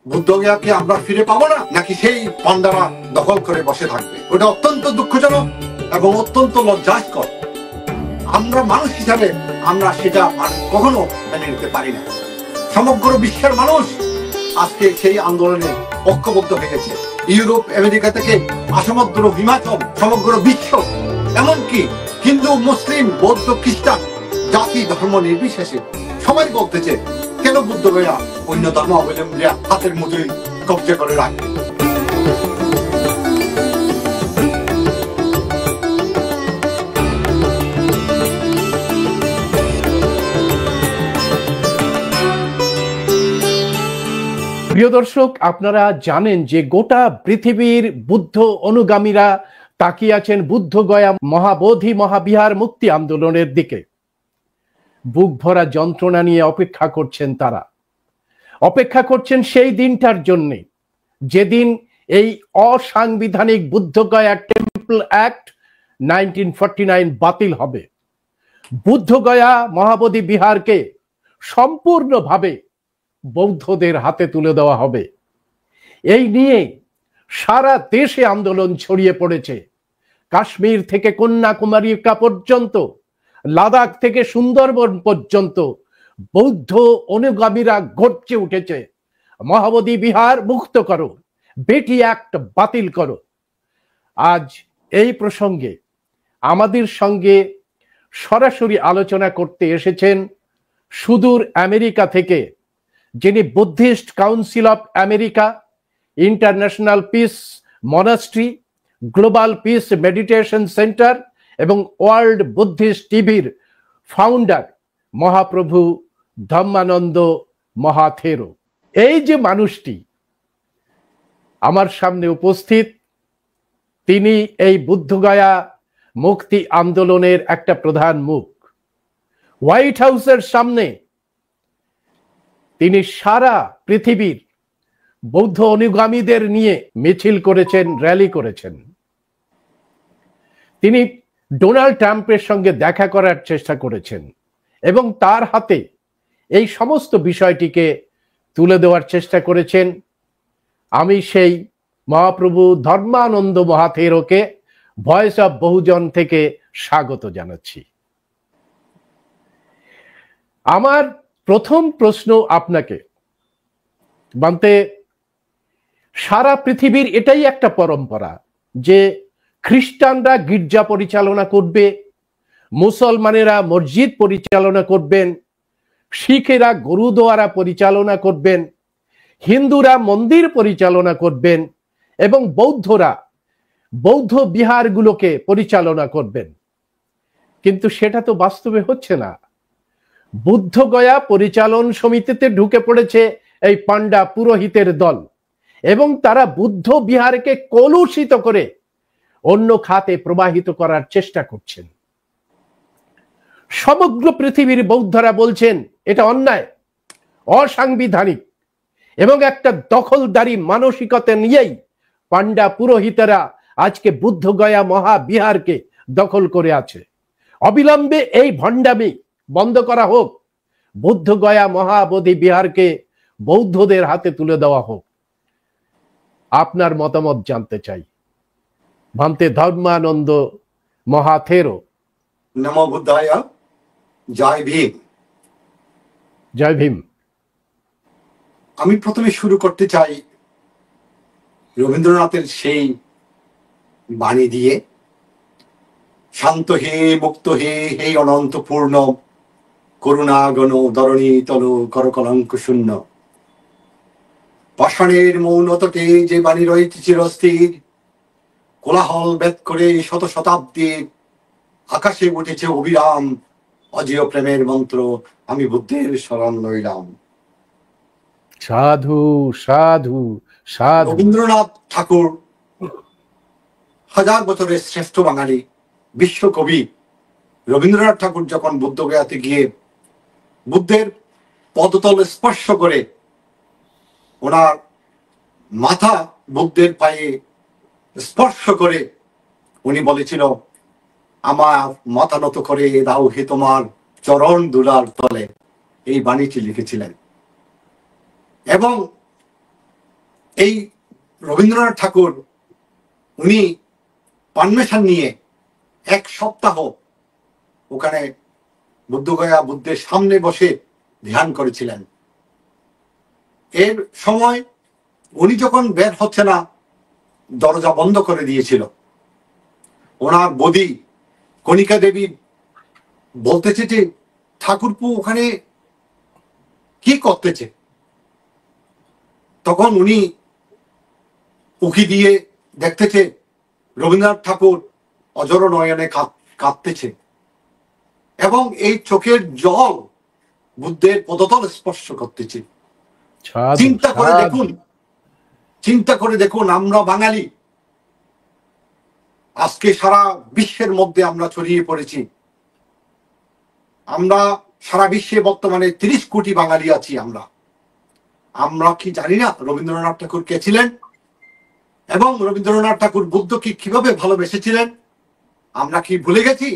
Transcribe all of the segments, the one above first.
বুদ্ধগয়াকে আমরা ফিরে পাবো না, নাকি সেই পান্ডারা দখল করে বসে থাকবে? ওটা অত্যন্ত দুঃখজনক এবং অত্যন্ত লজ্জাস্কর। আমরা মানুষ হিসাবে আমরা সেটা কখনো মেনে নিতে পারি না। সমগ্র বিশ্বের মানুষ আজকে সেই আন্দোলনে ঐক্যবদ্ধ হয়েছে। ইউরোপ, আমেরিকা থেকে সমগ্র হিমাচল, সমগ্র বিশ্ব, এমনকি হিন্দু, মুসলিম, বৌদ্ধ, খ্রিস্টান, জাতি ধর্ম নির্বিশেষে সবাই বলতেছে, কেন বুদ্ধগয়া অন্য ধর্মাবলম্বীরা হাতের মুঠোয় কবজা করে রাখবে? প্রিয় দর্শক, আপনারা জানেন যে গোটা পৃথিবীর বুদ্ধ অনুগামীরা তাকিয়ে আছেন বুদ্ধগয়া মহাবোধি মহাবিহার মুক্তি আন্দোলনের দিকে। বুক ভরা যন্ত্রণা নিয়ে অপেক্ষা করছেন, তারা অপেক্ষা করছেন সেই দিনটার জন্যে, যেদিন এই অসাংবিধানিক বুদ্ধগয়া টেম্পল অ্যাক্ট 1949 বাতিল হবে। বুদ্ধগয়া মহাবোধি বিহারকে সম্পূর্ণভাবে বৌদ্ধদের হাতে তুলে দেওয়া হবে। এই নিয়ে সারা দেশে আন্দোলন ছড়িয়ে পড়েছে। কাশ্মীর থেকে কন্যাকুমারী পর্যন্ত, লাদাখ থেকে সুন্দরবন পর্যন্ত বৌদ্ধ অনুগামীরা গর্জে উঠেছে, মহাবোধি বিহার মুক্ত করো, বেটি অ্যাক্ট বাতিল করো। আজ এই প্রসঙ্গে আমাদের সঙ্গে সরাসরি আলোচনা করতে এসেছেন সুদূর আমেরিকা থেকে, যিনি Buddhist council of America, international piece monastery, global piece meditation centre এবং ওয়ার্ল্ড বুদ্ধিস্ট টিভির ফাউন্ডার মহাপ্রভু ধম্মানন্দ মহাথেরো। এই যে মানুষটি আমার সামনে উপস্থিত, তিনি এই বুদ্ধগয়া মুক্তি আন্দোলনের একটা প্রধান মুখ। হোয়াইট হাউসের সামনে তিনি সারা পৃথিবীর বৌদ্ধ অনুগামীদের নিয়ে মিছিল করেছেন, র্যালি করেছেন। তিনি ডোনাল্ড ট্রাম্পের সঙ্গে দেখা করার চেষ্টা করেছেন এবং তার হাতে এই সমস্ত বিষয়টিকে তুলে দেওয়ার চেষ্টা করেছেন। আমি সেই মহাপ্রভু ধর্মানন্দ মহাথেরোকে ভয়েস অফ বহুজন থেকে স্বাগত জানাচ্ছি। আমার প্রথম প্রশ্ন আপনাকে, বান্তে, সারা পৃথিবীর এটাই একটা পরম্পরা যে খ্রিস্টানরা গির্জা পরিচালনা করবে, মুসলমানেরা মসজিদ পরিচালনা করবেন, শিখেরা গুরুদুয়ারা পরিচালনা করবেন, হিন্দুরা মন্দির পরিচালনা করবেন এবং বৌদ্ধরা বৌদ্ধ বিহারগুলোকে পরিচালনা করবেন। কিন্তু সেটা তো বাস্তবে হচ্ছে না। বুদ্ধগয়া পরিচালন সমিতিতে ঢুকে পড়েছে এই পান্ডা পুরোহিতের দল এবং তারা বুদ্ধ বিহারকে কলুষিত করে অন্য খাতে প্রবাহিত করার চেষ্টা করছেন। সমগ্র পৃথিবীর বৌদ্ধরা বলছেন এটা অন্যায়, অসাংবিধানিক এবং একটা দখলদারি মানসিকতা নিয়েই পান্ডা পুরোহিতেরা আজকে বুদ্ধগয়া মহাবিহারকে দখল করে আছে। অবিলম্বে এই ভণ্ডামি বন্ধ করা হোক, বুদ্ধগয়া মহাবোধি বিহারকে বৌদ্ধদের হাতে তুলে দেওয়া হোক। আপনার মতামত জানতে চাই। ভান্তে ধর্মানন্দ মহাথেরো। নমো বুদ্ধায়, জয় ভীম। জয় ভীম। আমি প্রথমে শুরু করতে চাই রবীন্দ্রনাথের সেই বাণী দিয়ে, শান্ত হে মুক্ত হে, হে অনন্ত পূর্ণ, করুণাগণ ধরণী তল কর কলঙ্ক শূন্য। পাষাণের মৌনতটে যে বাণী রয়েছে চিরস্থির, কোলাহল ভেদ করে শত শতাব্দী, আকাশে উঠেছে অবিরাম অজেয় প্রেমের মন্ত্র, আমি বুদ্ধের শরণ লইলাম। সাধু সাধু সাধু। রবীন্দ্রনাথ ঠাকুর হাজার বছরের শ্রেষ্ঠ বাঙালি বিশ্বকবি রবীন্দ্রনাথ ঠাকুর যখন বুদ্ধগয়াতে গিয়ে বুদ্ধের পদতল স্পর্শ করে, ওনার মাথা বুদ্ধের পায়ে স্পর্শ করে উনি বলেছিল, আমার মাথা নত করে দাও হে তোমার চরণ দুলার তলে, এই বাণীটি লিখেছিলেন। এবং এই রবীন্দ্রনাথ ঠাকুর উনি পারমিশন নিয়ে 1 সপ্তাহ ওখানে বুদ্ধগয়া বুদ্ধের সামনে বসে ধ্যান করেছিলেন। এর সময় উনি যখন বের হচ্ছে না, দরজা বন্ধ করে দিয়েছিল। ওনার বদি কণিকা দেবী বলতেছে যে ঠাকুরপো ওখানে কি করতেছে। তখন উনি উকি দিয়ে দেখতেছে রবীন্দ্রনাথ ঠাকুর অজর নয়নে কাঁদতেছে এবং এই চোখের জল বুদ্ধের পদতল স্পর্শ করতেছে। চিন্তা করে দেখুন আমরা বাঙালি আজকে সারা বিশ্বের মধ্যে আমরা ছড়িয়ে পড়েছি। আমরা সারা বিশ্বে বর্তমানে 30 কোটি বাঙালি আছি। আমরা কি জানি না রবীন্দ্রনাথ ঠাকুর কে ছিলেন এবং রবীন্দ্রনাথ ঠাকুর বুদ্ধকে কিভাবে ভালোবেসেছিলেন? আমরা কি ভুলে গেছি?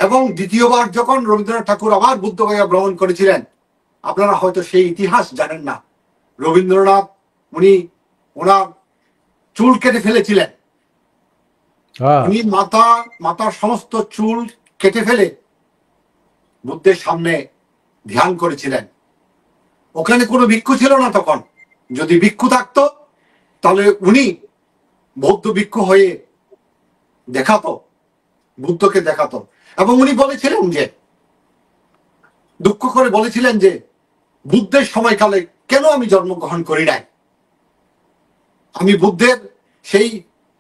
এবং দ্বিতীয়বার যখন রবীন্দ্রনাথ ঠাকুর আবার বুদ্ধগয়া ভ্রমণ করেছিলেন, আপনারা হয়তো সেই ইতিহাস জানেন না। রবীন্দ্রনাথ উনি ওনার চুল কেটে ফেলেছিলেন। উনি মাথার সমস্ত চুল কেটে ফেলে বুদ্ধের সামনে ধ্যান করেছিলেন। ওখানে কোনো ভিক্ষু ছিল না তখন। যদি ভিক্ষু থাকতো তাহলে উনি বৌদ্ধ ভিক্ষু হয়ে দেখাতো, বুদ্ধকে দেখাতো। এবং উনি বলেছিলেন যে, দুঃখ করে বলেছিলেন যে বুদ্ধের সময়কালে কেন আমি জন্মগ্রহণ করি নাই? আমি বুদ্ধের সেই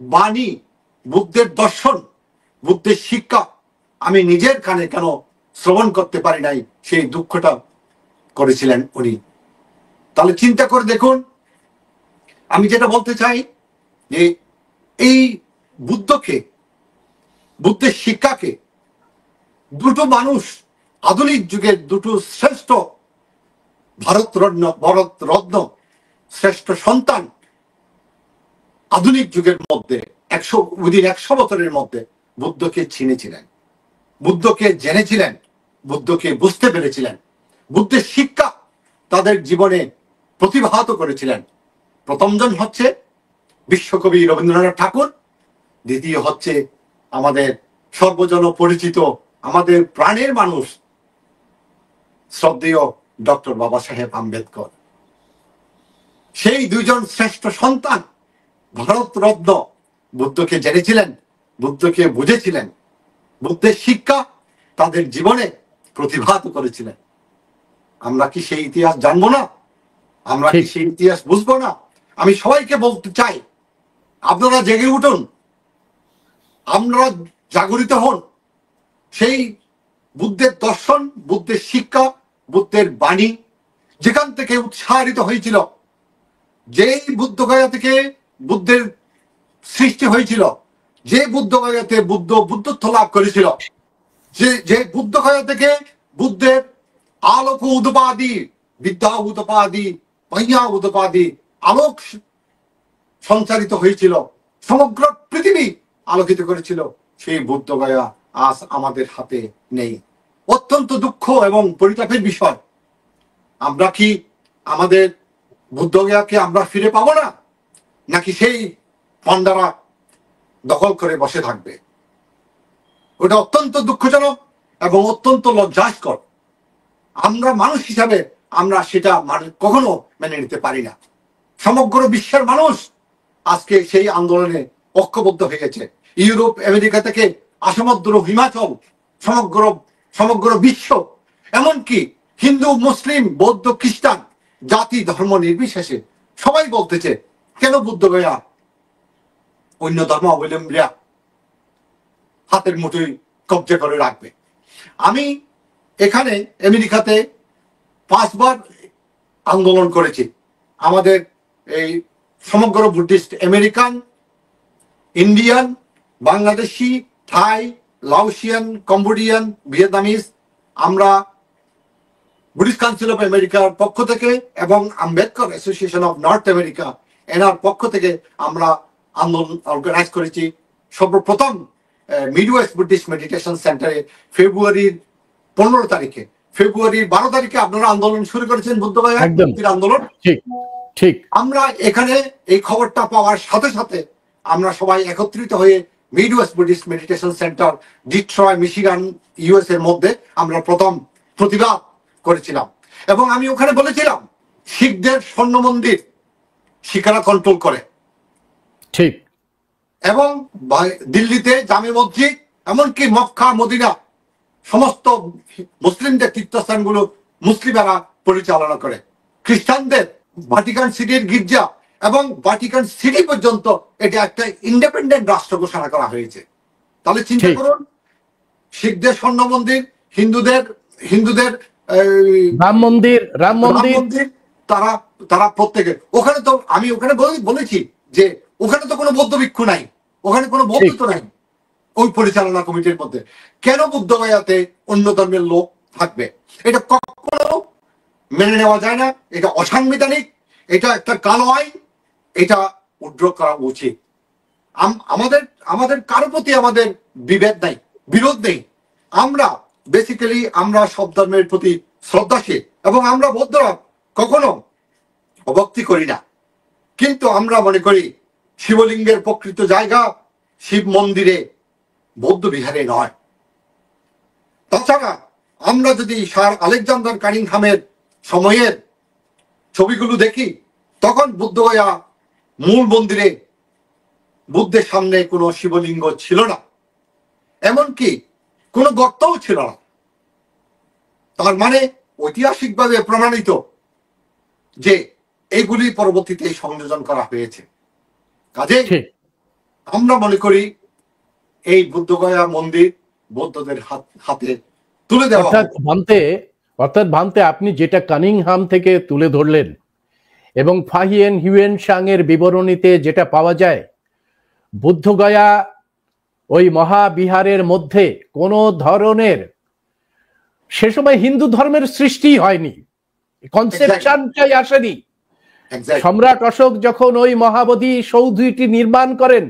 বাণী, বুদ্ধের দর্শন, বুদ্ধের শিক্ষা আমি নিজের কানে কেন শ্রবণ করতে পারি নাই, সেই দুঃখটা করেছিলেন উনি। তাহলে চিন্তা করে দেখুন, আমি যেটা বলতে চাই যে এই বুদ্ধের শিক্ষাকে দুটো মানুষ, আধুনিক যুগের দুটো শ্রেষ্ঠ ভারত রত্ন শ্রেষ্ঠ সন্তান আধুনিক যুগের মধ্যে 100 বছরের মধ্যে বুদ্ধকে চিনেছিলেন, বুদ্ধকে জেনেছিলেন, বুদ্ধকে বুঝতে পেরেছিলেন, বুদ্ধের শিক্ষা তাদের জীবনে প্রতিভাত করেছিলেন। প্রথমজন হচ্ছে বিশ্বকবি রবীন্দ্রনাথ ঠাকুর, দ্বিতীয় হচ্ছে আমাদের সর্বজন পরিচিত, আমাদের প্রাণের মানুষ শ্রদ্ধেয় ডক্টর বাবা সাহেব আম্বেদকর। সেই দুইজন শ্রেষ্ঠ সন্তান ভারত রত্ন বুদ্ধকে জেনেছিলেন, বুদ্ধকে বুঝেছিলেন, বুদ্ধের শিক্ষা তাদের জীবনে প্রতিভাত করেছিলেন। আমরা কি সেই ইতিহাস জানবো না? আমরা কি সেই ইতিহাস বুঝবো না? আমি সবাইকে বলতে চাই, আপনারা জেগে উঠুন, আমরা জাগরিত হন। সেই বুদ্ধের দর্শন, বুদ্ধের শিক্ষা, বুদ্ধের বাণী যেখান থেকে উৎসাহিত হয়েছিল, যেই বুদ্ধগয়া থেকে বুদ্ধের সৃষ্টি হয়েছিল, যে বুদ্ধগয়াতে বুদ্ধত্ব লাভ করেছিল, যে বুদ্ধগয়া থেকে বুদ্ধের আলোক উদপাদি, বিদ্যা উদপাদি, পৈয়া উদপাদি আলোক সঞ্চারিত হয়েছিল, সমগ্র পৃথিবী আলোকিত করেছিল, সেই বুদ্ধগয়া আজ আমাদের হাতে নেই। অত্যন্ত দুঃখ এবং পরিতাপের বিষয়। আমরা কি আমাদের বুদ্ধগয়াকে আমরা ফিরে পাবো না, নাকি সেই পান্ডারা দখল করে বসে থাকবে? ওটা অত্যন্ত দুঃখজনক এবং অত্যন্ত লজ্জাস্কর। আমরা মানুষ হিসাবে আমরা সেটা কখনো মেনে নিতে পারি না। সমগ্র বিশ্বের মানুষ আজকে সেই আন্দোলনে ঐক্যবদ্ধ হয়ে গেছে। ইউরোপ, আমেরিকা থেকে আসামদ্র হিমাচল, সমগ্র বিশ্ব, এমনকি হিন্দু, মুসলিম, বৌদ্ধ, খ্রিস্টান, জাতি ধর্ম নির্বিশেষে সবাই বলতেছে কেন বুদ্ধগয়া অন্য ধর্মাবলম্বীরা হাতের মুঠোয় কবজা করে রাখবে। আমি এখানে আমেরিকাতে 5 বার আন্দোলন করেছি। আমাদের এই সমগ্র বুদ্ধিস্ট, আমেরিকান, ইন্ডিয়ান, বাংলাদেশি, থাই, লাওসিয়ান, কম্বোডিয়ান, ভিয়েতনামিজ, আমরা বুদ্ধিস্ট কাউন্সিল অফ আমেরিকার পক্ষ থেকে এবং Ambedkar association of north America এনার পক্ষ থেকে আমরা আন্দোলন অর্গানাইজ করেছি। সর্বপ্রথম মিডওয়েস্ট বুদ্ধিস্ট মেডিটেশন সেন্টারে ফেব্রুয়ারির 15 তারিখে, ফেব্রুয়ারির 12 তারিখে আপনারা আন্দোলন শুরু করেছেন, বুদ্ধগয়া আন্দোলন। ঠিক। আমরা এখানে এই খবরটা পাওয়ার সাথে সাথে আমরা সবাই একত্রিত হয়ে Midwest Buddhist Meditation Center, Detroit, Michigan, US এর মধ্যে আমরা প্রথম প্রতিবাদ করেছিলাম। এবং আমি ওখানে বলেছিলাম শিখদের স্বর্ণ মন্দির শিখেরা কন্ট্রোল করে, ঠিক। এবং দিল্লিতে জামে মসজিদ, এমনকি মক্কা, মদিনা, সমস্ত মুসলিমদের তীর্থস্থানগুলো মুসলিমেরা পরিচালনা করে। খ্রিস্টানদের ভাটিকান সিটির গির্জা এবং ভাটিকান সিটি পর্যন্ত এটা একটা ইন্ডিপেন্ডেন্ট রাষ্ট্র ঘোষণা করা হয়েছে। তাহলে চিন্তা করুন, শিখদের স্বর্ণ মন্দির, হিন্দুদের রাম মন্দির, তারা তারা প্রত্যেকে ওখানে। তো আমি ওখানে বলেছি যে ওখানে তো কোনো বৌদ্ধ ভিক্ষু নাই, ওখানে কোনো বৌদ্ধ নাই ওই পরিচালনা কমিটির মধ্যে। কেন বুদ্ধগয়াতে অন্য ধর্মের লোক থাকবে? এটা কখনো মেনে নেওয়া যায় না, এটা অসাংবিধানিক, এটা একটা কালো আইন, এটা উড্র করা উচিত। আমাদের কারো প্রতি আমাদের বিভেদ নাই, বিরোধ নেই। আমরা বেসিক্যালি আমরা সব ধর্মের প্রতি শ্রদ্ধাশীল, এবং আমরা বৌদ্ধরা কখনো অভক্তি করি না। কিন্তু আমরা মনে করি শিবলিঙ্গের প্রকৃত জায়গা শিব মন্দিরে, বৌদ্ধ বিহারে নয়। তাছাড়া আমরা যদি স্যার আলেকজান্ডার কানিংহামের সময়ের ছবিগুলো দেখি, তখন বুদ্ধগয়া মূল মন্দিরে বুদ্ধের সামনে কোনো শিবলিঙ্গ ছিল না, এমনকি কোনো গর্তও ছিল না। তার মানে ঐতিহাসিকভাবে প্রমাণিত যে এইগুলি পরবর্তীতে সংযোজন করা হয়েছে। কাজে আমরা মনে করি এই বুদ্ধগয়া মন্দির বৌদ্ধদের হাতে তুলে দেওয়া। অর্থাৎ ভান্তে আপনি যেটা কানিংহাম থেকে তুলে ধরলেন এবং ফাহিয়েন হিউয়েনসাং এর বিবরণীতে যেটা পাওয়া যায়, বুদ্ধগয়া ওই মহাবিহারের মধ্যে কোনো ধরনের সে সময় হিন্দু ধর্মের সৃষ্টি হয়নি, কনসেপশনটাই আসেনি। সম্রাট অশোক যখন ওই মহাবোধি সৌধটি নির্মাণ করেন,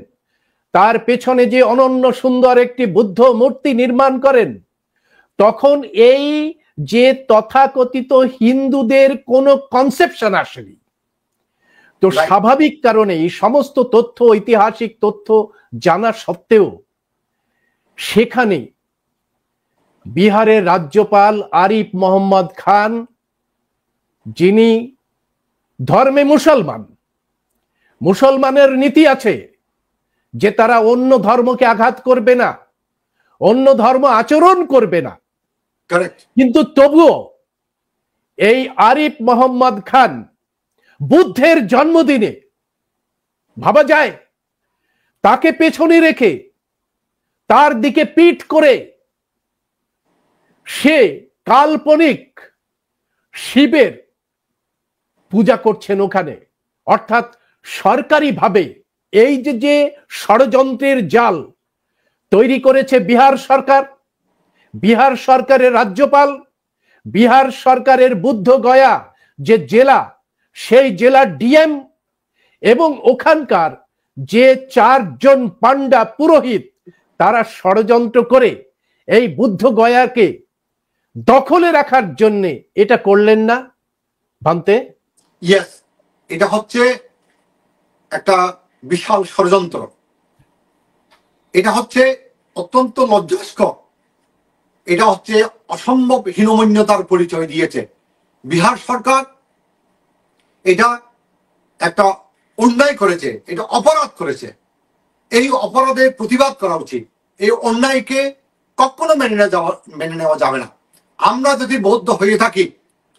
তার পেছনে যে অনন্য সুন্দর একটি বুদ্ধ মূর্তি নির্মাণ করেন, তখন এই যে তথাকথিত হিন্দুদের কোনো কনসেপশন আসেনি। তো স্বাভাবিক কারণে এই সমস্ত তথ্য, ঐতিহাসিক তথ্য জানা সত্ত্বেও সেখানে বিহারের রাজ্যপাল আরিফ মোহাম্মদ খান, যিনি ধর্মে মুসলমানের নীতি আছে যে তারা অন্য ধর্মকে আঘাত করবে না, অন্য ধর্ম আচরণ করবে না, কিন্তু তবুও এই আরিফ মোহাম্মদ খান বুদ্ধের জন্মদিনে, ভাবা যায়, তাকে পেছনে রেখে তার দিকে পিঠ করে সে কাল্পনিক শিবের পূজা করছেন ওখানে। অর্থাৎ সরকারিভাবে এই যে ষড়যন্ত্রের জাল তৈরি করেছে বিহার সরকারের রাজ্যপাল, বিহার সরকারের বুদ্ধগয়া যে জেলা, সেই জেলার ডিএম এবং ওখানকার যে 4 জন পান্ডা পুরোহিত, তারা ষড়যন্ত্র করে এই বুদ্ধগয়াকে দখলে রাখার জন্য এটা করলেন না ভান্তে? ইয়েস, এটা হচ্ছে একটা বিশাল ষড়যন্ত্র। এটা হচ্ছে অত্যন্ত লজ্জাস্কর, এটা হচ্ছে অসম্ভব হীনমন্যতার পরিচয় দিয়েছে বিহার সরকার। এটা একটা অন্যায় করেছে, এটা অপরাধ করেছে। এই অপরাধের প্রতিবাদ করা উচিত। এই অন্যায়কে কখনো মেনে নেওয়া যাবে না। আমরা যদি বৌদ্ধ হয়ে থাকি,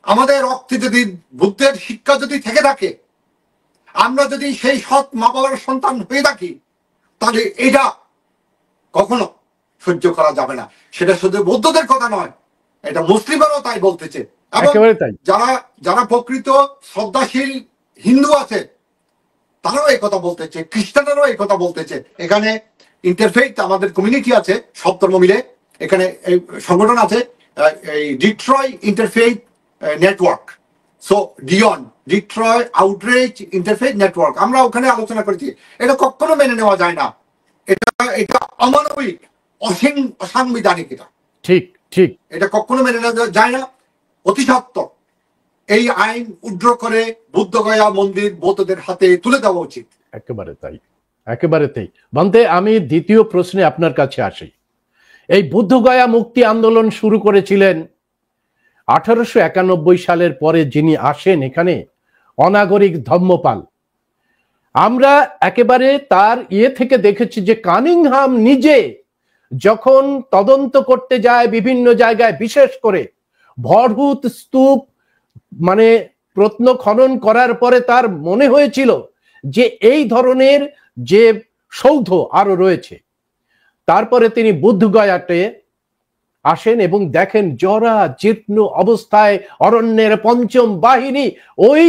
আমাদের রক্তে যদি বুদ্ধের শিক্ষা যদি থেকে থাকে, আমরা যদি সেই সৎ মা বাবার সন্তান হয়ে থাকি, তাহলে এটা কখনো সহ্য করা যাবে না। সেটা শুধু বৌদ্ধদের কথা নয়, এটা মুসলিমেরও তাই বলতেছে। এবং যারা প্রকৃত শ্রদ্ধাশীল হিন্দু আছে, তারাও এই কথা বলতেছে, খ্রিস্টানেরও এই কথা বলতেছে। এখানে ইন্টারফেথ আমাদের কমিউনিটি আছে, সব ধর্ম মিলে এখানে এই সংগঠন আছে, এই Detroit Interfaith Network. So Detroit Outreach Interfaith Network, আমরা ওখানে আলোচনা করেছি। এটা কখনো মেনে নেওয়া যায় না, এটা অমানবিক, অসাংবিধানিক। এটা ঠিক, এটা কখনো মেনে নেওয়া যায় না। অতি সত্য এই আইন উড্র করে বুদ্ধগয়া মন্দির বৌদ্ধদের হাতে তুলে দেওয়া উচিত। একেবারে তাই, একেবারে তাই। বন্ধে, আমি দ্বিতীয় প্রশ্নে আপনার কাছে আসি। এই বুদ্ধগয়া মুক্তি আন্দোলন শুরু করেছিলেন 1891 সালের পরে যিনি আসেন এখানে, অনাগরিক ধম্মপাল। আমরা একেবারে তার থেকে দেখেছি যে কানিংহাম নিজে যখন তদন্ত করতে যায় বিভিন্ন জায়গায়, বিশেষ করে ভরহুত স্তূপ মানে প্রত্ন খনন করার পরে তার মনে হয়েছিল যে এই ধরনের যে সৌধ আরো রয়েছে। তারপরে তিনি বুদ্ধগয়াতে আসেন এবং দেখেন জরা জীর্ণ অবস্থায় অরণ্যের পঞ্চম বাহিনী, ওই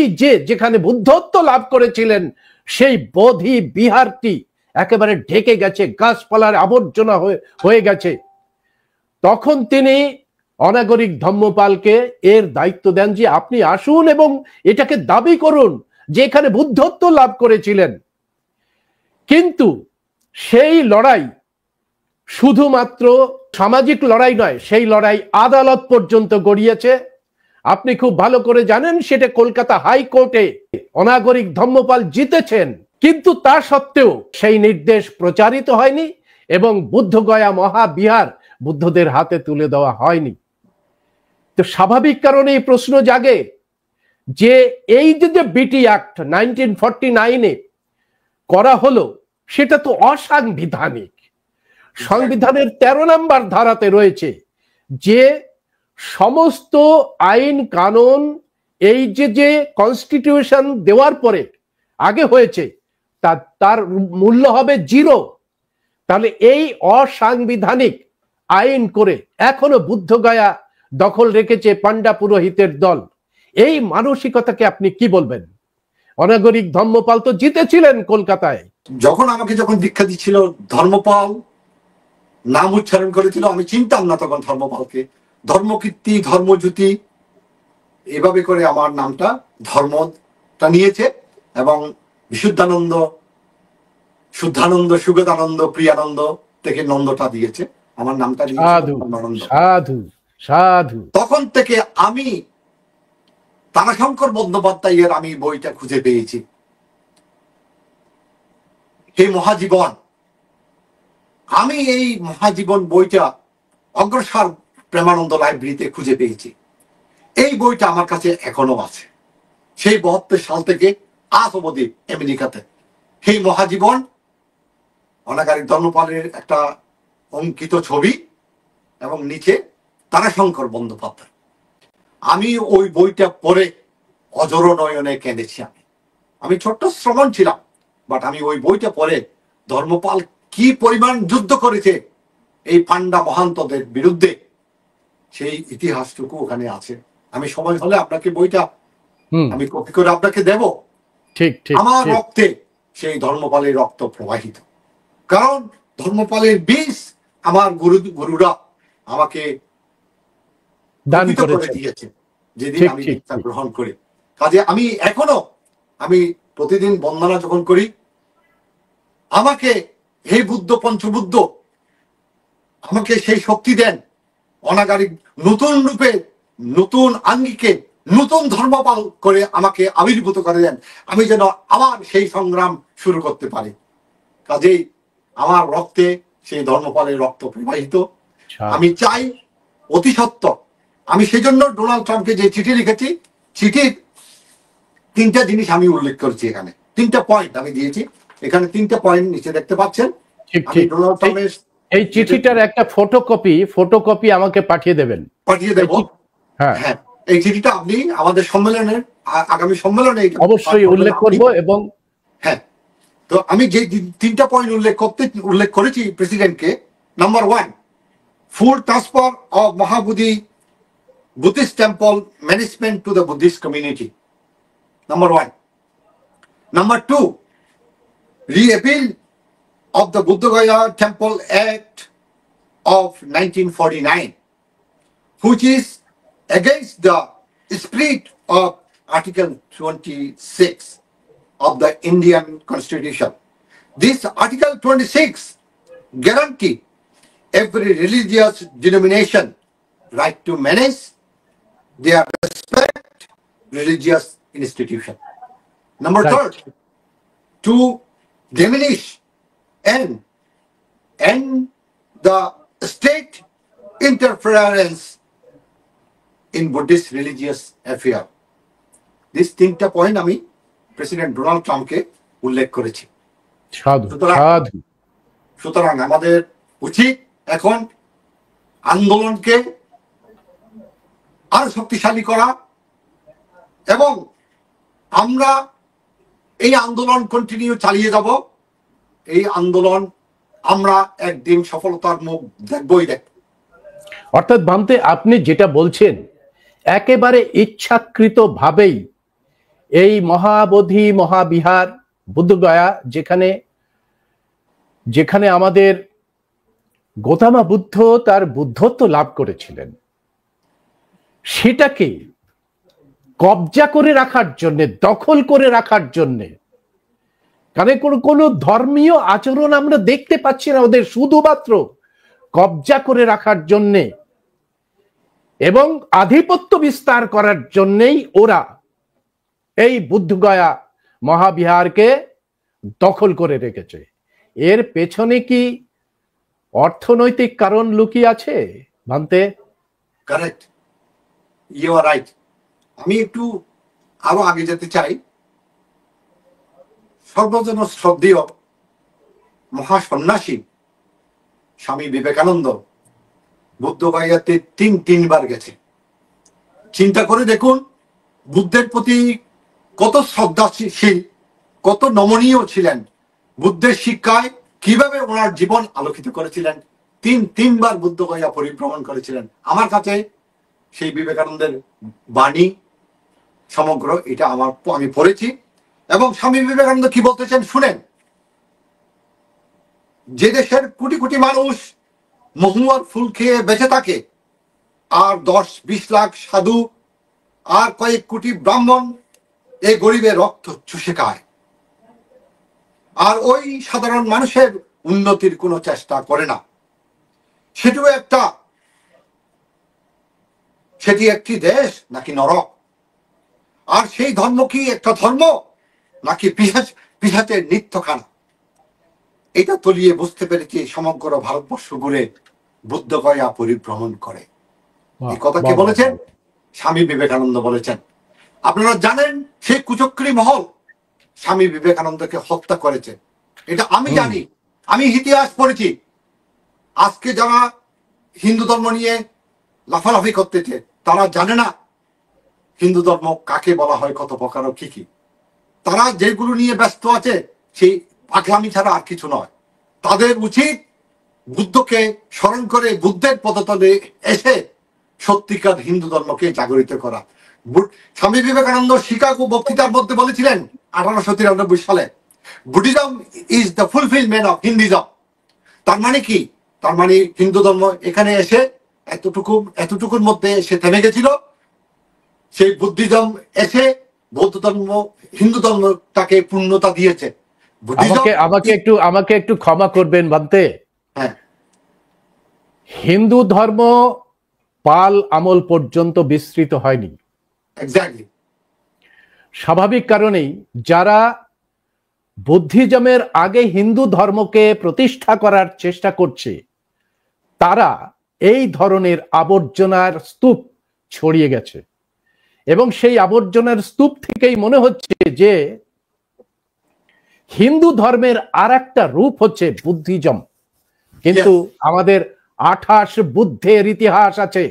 যেখানে বুদ্ধত্ব লাভ করেছিলেন সেই বোধি বিহারটি একেবারে ঢেকে গেছে, গাছপালার আবর্জনা হয়ে গেছে। তখন তিনি অনাগরিক ধম্মপালকে এর দায়িত্ব দেন যে আপনি আসুন এবং এটাকে দাবি করুন যে এখানে বুদ্ধত্ব লাভ করেছিলেন। কিন্তু সেই লড়াই শুধুমাত্র সামাজিক লড়াই নয়, সেই লড়াই আদালত পর্যন্ত গড়িয়েছে। আপনি খুব ভালো করে জানেন সেটা কলকাতা হাইকোর্টে অনাগরিক ধম্মপাল জিতেছেন, কিন্তু তা সত্ত্বেও সেই নির্দেশ প্রচারিত হয়নি এবং বুদ্ধগয়া মহাবিহার বুদ্ধদের হাতে তুলে দেওয়া হয়নি। তো স্বাভাবিক কারণে এই প্রশ্ন জাগে যে এই যে বিটি অ্যাক্ট 1949-এ করা হলো সেটা তো অসাংবিধানিক। সংবিধানের 13 নম্বর ধারাতে রয়েছে যে সমস্ত আইন কানুন এই যে কনস্টিটিউশন দেওয়ার পরে আগে হয়েছে তার মূল্য হবে 0। তাহলে এই অসাংবিধানিক আইন করে এখনো বুদ্ধগয়া দখল রেখেছে পান্ডা পুরোহিতের দল। এই মানসিকতাকে আপনি কি বলবেন? অনাগরিক ধর্মপাল তো জিতেছিলেন কলকাতায়। আমাকে যখন দীক্ষা দিচ্ছিল ধর্মপাল নাম উচ্চারণ করেছিল, আমি চিনতাম না তখন ধর্মপালকে। ধর্মকীর্তি, ধর্মজ্যোতি এভাবে করে আমার নামটা ধর্মটা নিয়েছে এবং বিশুদ্ধানন্দ, শুদ্ধানন্দ, সুগতানন্দ, প্রিয়ানন্দ থেকে নন্দটা দিয়েছে, আমার নামটা সাধু সাধু। তখন থেকে আমি তারাশঙ্কর বন্দ্যোপাধ্যায়ের আমি বইটা খুঁজে পেয়েছি, হে মহাজীবন। আমি এই মহাজীবন বইটা অগ্রসর প্রেমানন্দ লাইব্রেরিতে খুঁজে পেয়েছি। এই বইটা আমার কাছে এখনো আছে, সেই 72 সাল থেকে আজ অবধি আমেরিকাতে। হে মহাজীবন অনাগরিক ধর্মপালের একটা অঙ্কিত ছবি এবং নিচে তারাশঙ্কর বন্দ্যোপাধ্যায়। আমি ওই বইটা পড়ে অজর নয়নে কেঁদেছি। আমি ছোট্ট শ্রমণ ছিলাম, বাট আমি ওই বইটা পড়ে ধর্মপাল কি পরিমাণ যুদ্ধ করেছে এই পান্ডা মহান্তদের বিরুদ্ধে সেই ইতিহাসটুকু ওখানে আছে। আমি সময় হলে আপনাকে বইটা আমি কপি করে আপনাকে দেব। ঠিক ঠিক, আমার রক্তে সেই ধর্মপালের রক্ত প্রবাহিত, কারণ ধর্মপালের বীজ আমার গুরুরা আমাকে দান করে দিয়েছে যেদিন আমি দীক্ষা গ্রহণ করি। কাজে আমি এখনো আমি প্রতিদিন বন্দনা যখন করি, আমাকে হে বুদ্ধ পঞ্চবুদ্ধ আমাকে সেই শক্তি দেন, অনাগরিক নতুন রূপে, নতুন আঙ্গিকে, নতুন ধর্মপাল করে আমাকে আবির্ভূত করে দেন, আমি যেন আবার সেই সংগ্রাম শুরু করতে পারি। কাজেই আমার রক্তে সেই ধর্মপালের রক্ত প্রবাহিত। আমি চাই অতি সত্য। আমি সেই জন্য ডোনাল্ড ট্রাম্পকে যে চিঠি লিখেছি, চিঠির 3টা জিনিস আমি উল্লেখ করেছি এখানে, 3টা পয়েন্ট আমি দিয়েছি। এখানে 3টা পয়েন্ট নিচে দেখতে পাচ্ছেন। ডোনাল্ড ট্রাম্পের এই চিঠিটার একটা ফটোকপি আমাকে পাঠিয়ে দেবেন। পাঠিয়ে দেব। হ্যাঁ, এই চিঠিটা আপনি আমাদের সম্মেলনের আগামী সম্মেলনে অবশ্যই উল্লেখ করব। এবং হ্যাঁ, তো আমি যে 3টা পয়েন্ট উল্লেখ করেছি প্রেসিডেন্টকে। Number 1, full transfer of Mahabodhi Buddhist temple management to the Buddhist community. Number 1. Number 2, reappeal of the Buddhagaya Temple Act of 1949, which is against the spirit of Article 26 of the Indian Constitution. This Article 26 guarantee every religious denomination right to manage their respect religious institution. Number Right. third, to diminish and end the state interference in Buddhist religious affair. This তিনটা point আমি president Donald ট্রাম্পকে উল্লেখ করেছি। সাধু সুতরাং- সাধু সুতরাং আমাদের উচিত এখন আন্দোলনকে আরো শক্তিশালী করা এবং আমরা এই আন্দোলন কন্টিনিউ চালিয়ে যাব। এই আন্দোলন আমরা একদিন সফলতার মুখ দেখবই দেখ। অর্থাৎ ভান্তে আপনি যেটা বলছেন একেবারে ইচ্ছাকৃত ভাবেই এই মহাবোধি মহাবিহার বুদ্ধগয়া যেখানে যেখানে আমাদের গৌতম বুদ্ধ তার বুদ্ধত্ব লাভ করেছিলেন সেটাকে কবজা করে রাখার জন্য দখল করে রাখার জন্য কারণ কোনো ধর্মীয় আচরণ আমরা দেখতে পাচ্ছি না ওদের শুধুমাত্র কবজা করে রাখার জন্যে এবং আধিপত্য বিস্তার করার জন্যই ওরা এই বুদ্ধগয়া মহাবিহারকে দখল করে রেখেছে। এর পেছনে কি অর্থনৈতিক কারণ লুকিয়ে আছে ভান্তে? Correct, you are right. আমি একটু আরো আগে যেতে চাই। সর্বজন শ্রদ্ধেয় মহাসন্ন্যাসী স্বামী বিবেকানন্দ বুদ্ধগয়াতে তিনবার গেছে। চিন্তা করে দেখুন বুদ্ধের প্রতি কত শ্রদ্ধাশীল, কত নমনীয় ছিলেন, বুদ্ধের শিক্ষায় কিভাবে ওনার জীবন আলোকিত করেছিলেন। তিনবার বুদ্ধগয়া পরিভ্রমণ করেছিলেন। আমার কাছে সেই বিবেকানন্দের বাণী সমগ্র এটা আমি পড়েছি এবং স্বামী বিবেকানন্দ কি বলতেছেন শুনেন। যে দেশের কোটি কোটি মানুষ মহুয়ার ফুল খেয়ে বেঁচে থাকে আর 10-20 লাখ সাধু আর কয়েক কোটি ব্রাহ্মণ এই গরিবের রক্ত চুষে খায় আর ওই সাধারণ মানুষের উন্নতির কোনো চেষ্টা করে না, সেটি একটি দেশ নাকি নরক? আর সেই ধর্ম কি একটা ধর্ম নাকি পিশাচের নিত্যখানা? এটা তলিয়ে বুঝতে পেরেছি সমগ্র ভারতবর্ষ ঘুরে বুদ্ধগয়া পরিভ্রমণ করে। এই কথা কে বলেছেন? স্বামী বিবেকানন্দ বলেছেন। আপনারা জানেন সেই কুচক্রী মহল স্বামী বিবেকানন্দকে হত্যা করেছে, এটা আমি জানি, আমি ইতিহাস পড়েছি। আজকে যারা হিন্দু ধর্ম নিয়ে লাফালাফি করতেছে তারা জানে না হিন্দু ধর্ম কাকে বলা হয়, কত প্রকার কি কি। তারা যেগুলো নিয়ে ব্যস্ত আছে সেই পাগলামি ছাড়া আর কিছু নয়। তাদের উচিত বুদ্ধকে স্মরণ করে বুদ্ধের পদতলে এসে সত্যিকার হিন্দু ধর্মকে জাগরিত করা। স্বামী বিবেকানন্দ শিকাগো বক্তৃতার মধ্যে বলেছিলেন 1893 সালে, Buddhism is the fulfilment of Hinduism. তার মানে কি? তার মানে হিন্দু ধর্ম এখানে এসে এতটুকুর মধ্যে এসে থেমে গেছিল। সেই বুদ্ধিজম এসে বৌদ্ধ ধর্ম হিন্দু ধর্মটাকে পূর্ণতা দিয়েছে। আমাকে একটু ক্ষমা করবেন ভান্তে। হ্যাঁ, হিন্দু ধর্ম পাল আমল পর্যন্ত বিস্তৃত হয়নি। এক্স্যাক্টলি। স্বাভাবিক কারণেই যারা বুদ্ধিজমের আগে হিন্দু ধর্মকে প্রতিষ্ঠা করার চেষ্টা করছে তারা এই ধরনের আবর্জনার স্তূপ ছড়িয়ে গেছে এবং সেই আবর্জনার স্তূপ থেকেই মনে হচ্ছে যে হিন্দু ধর্মের আর একটা রূপ হচ্ছে বুদ্ধিজম। কিন্তু আমাদের 28 বুদ্ধের ইতিহাস আছে।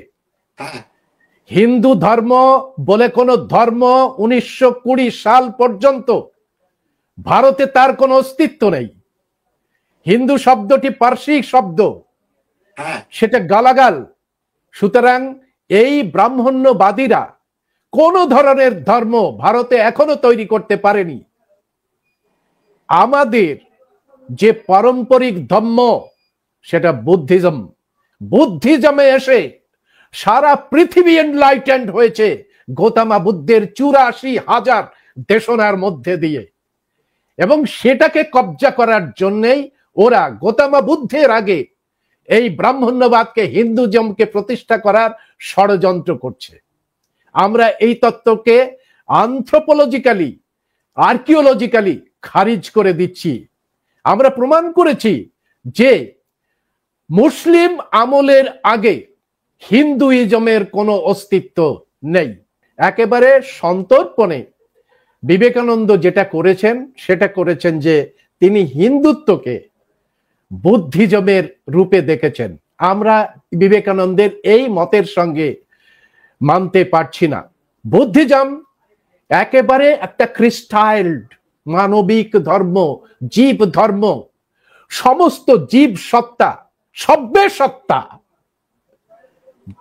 হিন্দু ধর্ম বলে কোন ধর্ম 1920 সাল পর্যন্ত ভারতে তার কোনো অস্তিত্ব নেই। হিন্দু শব্দটি পার্সিক শব্দ, সেটা গালাগাল। সুতরাং এই ব্রাহ্মণ্যবাদীরা কোন ধরনের ধর্ম ভারতে এখনো তৈরি করতে পারেনি। আমাদের যে পারম্পরিক ধর্ম সেটা বুদ্ধিজম। বুদ্ধিজমে এসে সারা পৃথিবী এনলাইটেন্ড হয়েছে গৌতম বুদ্ধের 84,000 দেশনার মধ্যে দিয়ে এবং সেটাকে কবজা করার জন্যই ওরা গৌতম বুদ্ধের আগে এই ব্রাহ্মণ্যবাদকে হিন্দুজমকে প্রতিষ্ঠা করার ষড়যন্ত্র করছে। আমরা এই তত্ত্বকে আনথ্রোপোলজিক্যালি, আর্কিওলজিক্যালি খারিজ করে দিচ্ছি। আমরা প্রমাণ করেছি যে মুসলিম আমলের আগে হিন্দুইজমের কোনো অস্তিত্ব নেই। একেবারে সন্তর্পণে বিবেকানন্দ যেটা করেছেন সেটা করেছেন যে তিনি হিন্দুত্বকে বুদ্ধিজমের রূপে দেখেছেন। আমরা বিবেকানন্দের এই মতের সঙ্গে মানতে পারছি না। বুদ্ধিজম একেবারে একটা ক্রিস্টাইলড মানবিক ধর্ম, জীব ধর্ম, সমস্ত জীব সত্তা, সব্যে সত্তা,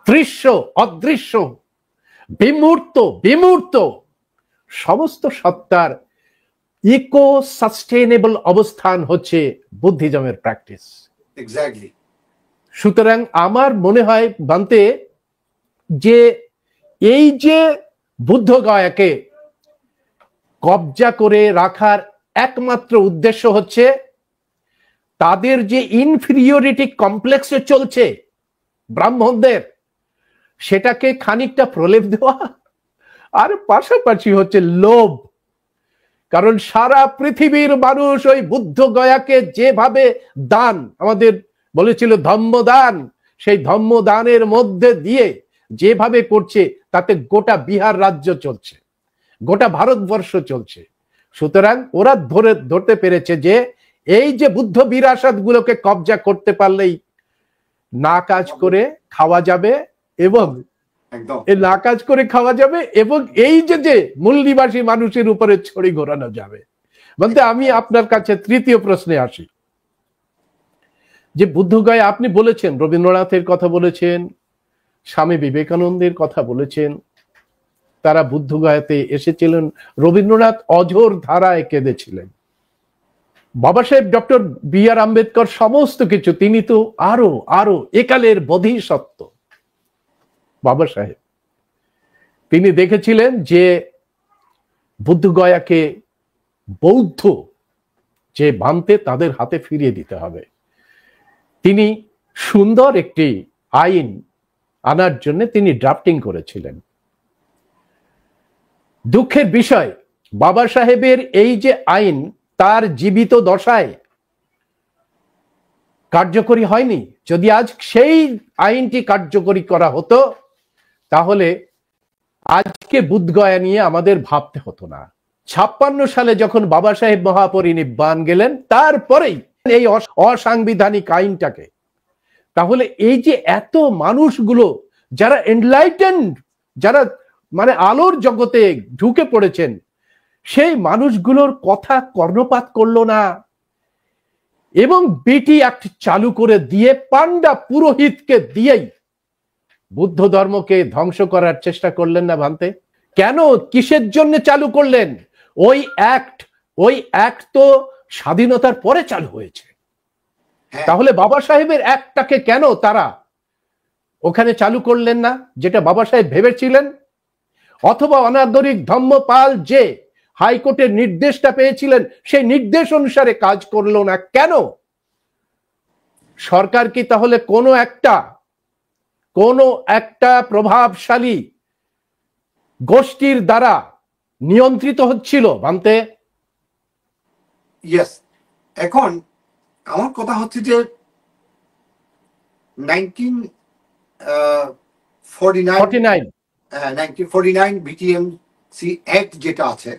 দৃশ্য অদৃশ্য, বিমূর্ত বিমূর্ত, সমস্ত সত্তার ইকো সাস্টেনেবল অবস্থান হচ্ছে বুদ্ধিজমের প্র্যাকটিস। এক্স্যাক্টলি। সুতরাং আমার মনে হয় বান্তে যে এই যে বুদ্ধগয়াকে কবজা করে রাখার একমাত্র উদ্দেশ্য হচ্ছে তাদের যে ইনফিরিয়রিটি কমপ্লেক্সে চলছে ব্রাহ্মণদের, সেটাকে খানিকটা প্রলেপ দেওয়া, আর পাশাপাশি হচ্ছে লোভ। কারণ সারা পৃথিবীর মানুষ ওই বুদ্ধগয়াকে যেভাবে দান, আমাদের বলেছিল ধম্মদান, সেই ধম্মদানের মধ্যে দিয়ে যেভাবে করছে তাতে গোটা বিহার রাজ্য চলছে, গোটা ভারতবর্ষ চলছে। সুতরাং ওরা ধরতে পেরেছে যে এই যে বুদ্ধ বিরাসত গুলোকে কবজা করতে পারলেই না কাজ করে খাওয়া যাবে, এবং না কাজ করে খাওয়া যাবে, এবং এই যে মূল নিবাসী মানুষের উপরে ছড়ি ঘোরানো যাবে। বলতে আমি আপনার কাছে তৃতীয় প্রশ্নে আসি, যে বুদ্ধগয়া আপনি বলেছেন, রবীন্দ্রনাথের কথা বলেছেন, স্বামী বিবেকানন্দের কথা বলেছেন, তারা বুদ্ধগয়াতে এসেছিলেন, রবীন্দ্রনাথ অঝোর ধারায় কেঁদেছিলেন। বাবা সাহেব ডক্টর বি আর আম্বেদকর সমস্ত কিছু, তিনি তো আরো আরো একালের বোধিসত্ত্ব বাবা সাহেব। তিনি দেখেছিলেন যে বুদ্ধগয়াকে বৌদ্ধ যে ভাঙতে তাদের হাতে ফিরিয়ে দিতে হবে। তিনি সুন্দর একটি আইন আনার জন্য তিনি ড্রাফটিং করেছিলেন। দুঃখের বিষয়, বাবা সাহেবের এই যে আইন তার জীবিত দশায় কার্যকরী হয়নি। যদি আজ সেই আইনটি কার্যকরী করা হতো তাহলে আজকে বুদ্ধগয়া নিয়ে আমাদের ভাবতে হতো না। 56 সালে যখন বাবা সাহেব মহাপরিনিব্বাণ গেলেন, তারপরেই এই অসাংবিধানিক আইনটাকে, তাহলে এই যে এত মানুষগুলো যারা এনলাইটেন্ড, যারা মানে আলোর জগতে ঢুকে পড়েছেন, সেই মানুষগুলোর কথা কর্ণপাত করলো না, এবং বিটি অ্যাক্ট চালু করে দিয়ে পান্ডা পুরোহিতকে দিয়েই বুদ্ধ ধর্মকে ধ্বংস করার চেষ্টা করলেন না ভান্তে? কেন, কিসের জন্য চালু করলেন? ওই অ্যাক্ট তো স্বাধীনতার পরে চালু হয়েছে। তাহলে বাবা সাহেবের অ্যাক্টটাকে কেন তারা ওখানে চালু করলেন না, যেটা বাবা সাহেব ভেবেছিলেন? অথবা অনাগরিক ধম্মপাল যে হাইকোর্টের নির্দেশটা পেয়েছিলেন, সেই নির্দেশ অনুসারে কাজ করলো না কেন? সরকার কি তাহলে কোনো একটা প্রভাবশালী গোষ্ঠীর দ্বারা নিয়ন্ত্রিত হচ্ছিল ভান্তে? ইয়েস। এখন আমার কথা হচ্ছে যে 1949 বিটিএমসি অ্যাক্ট যেটা আছে,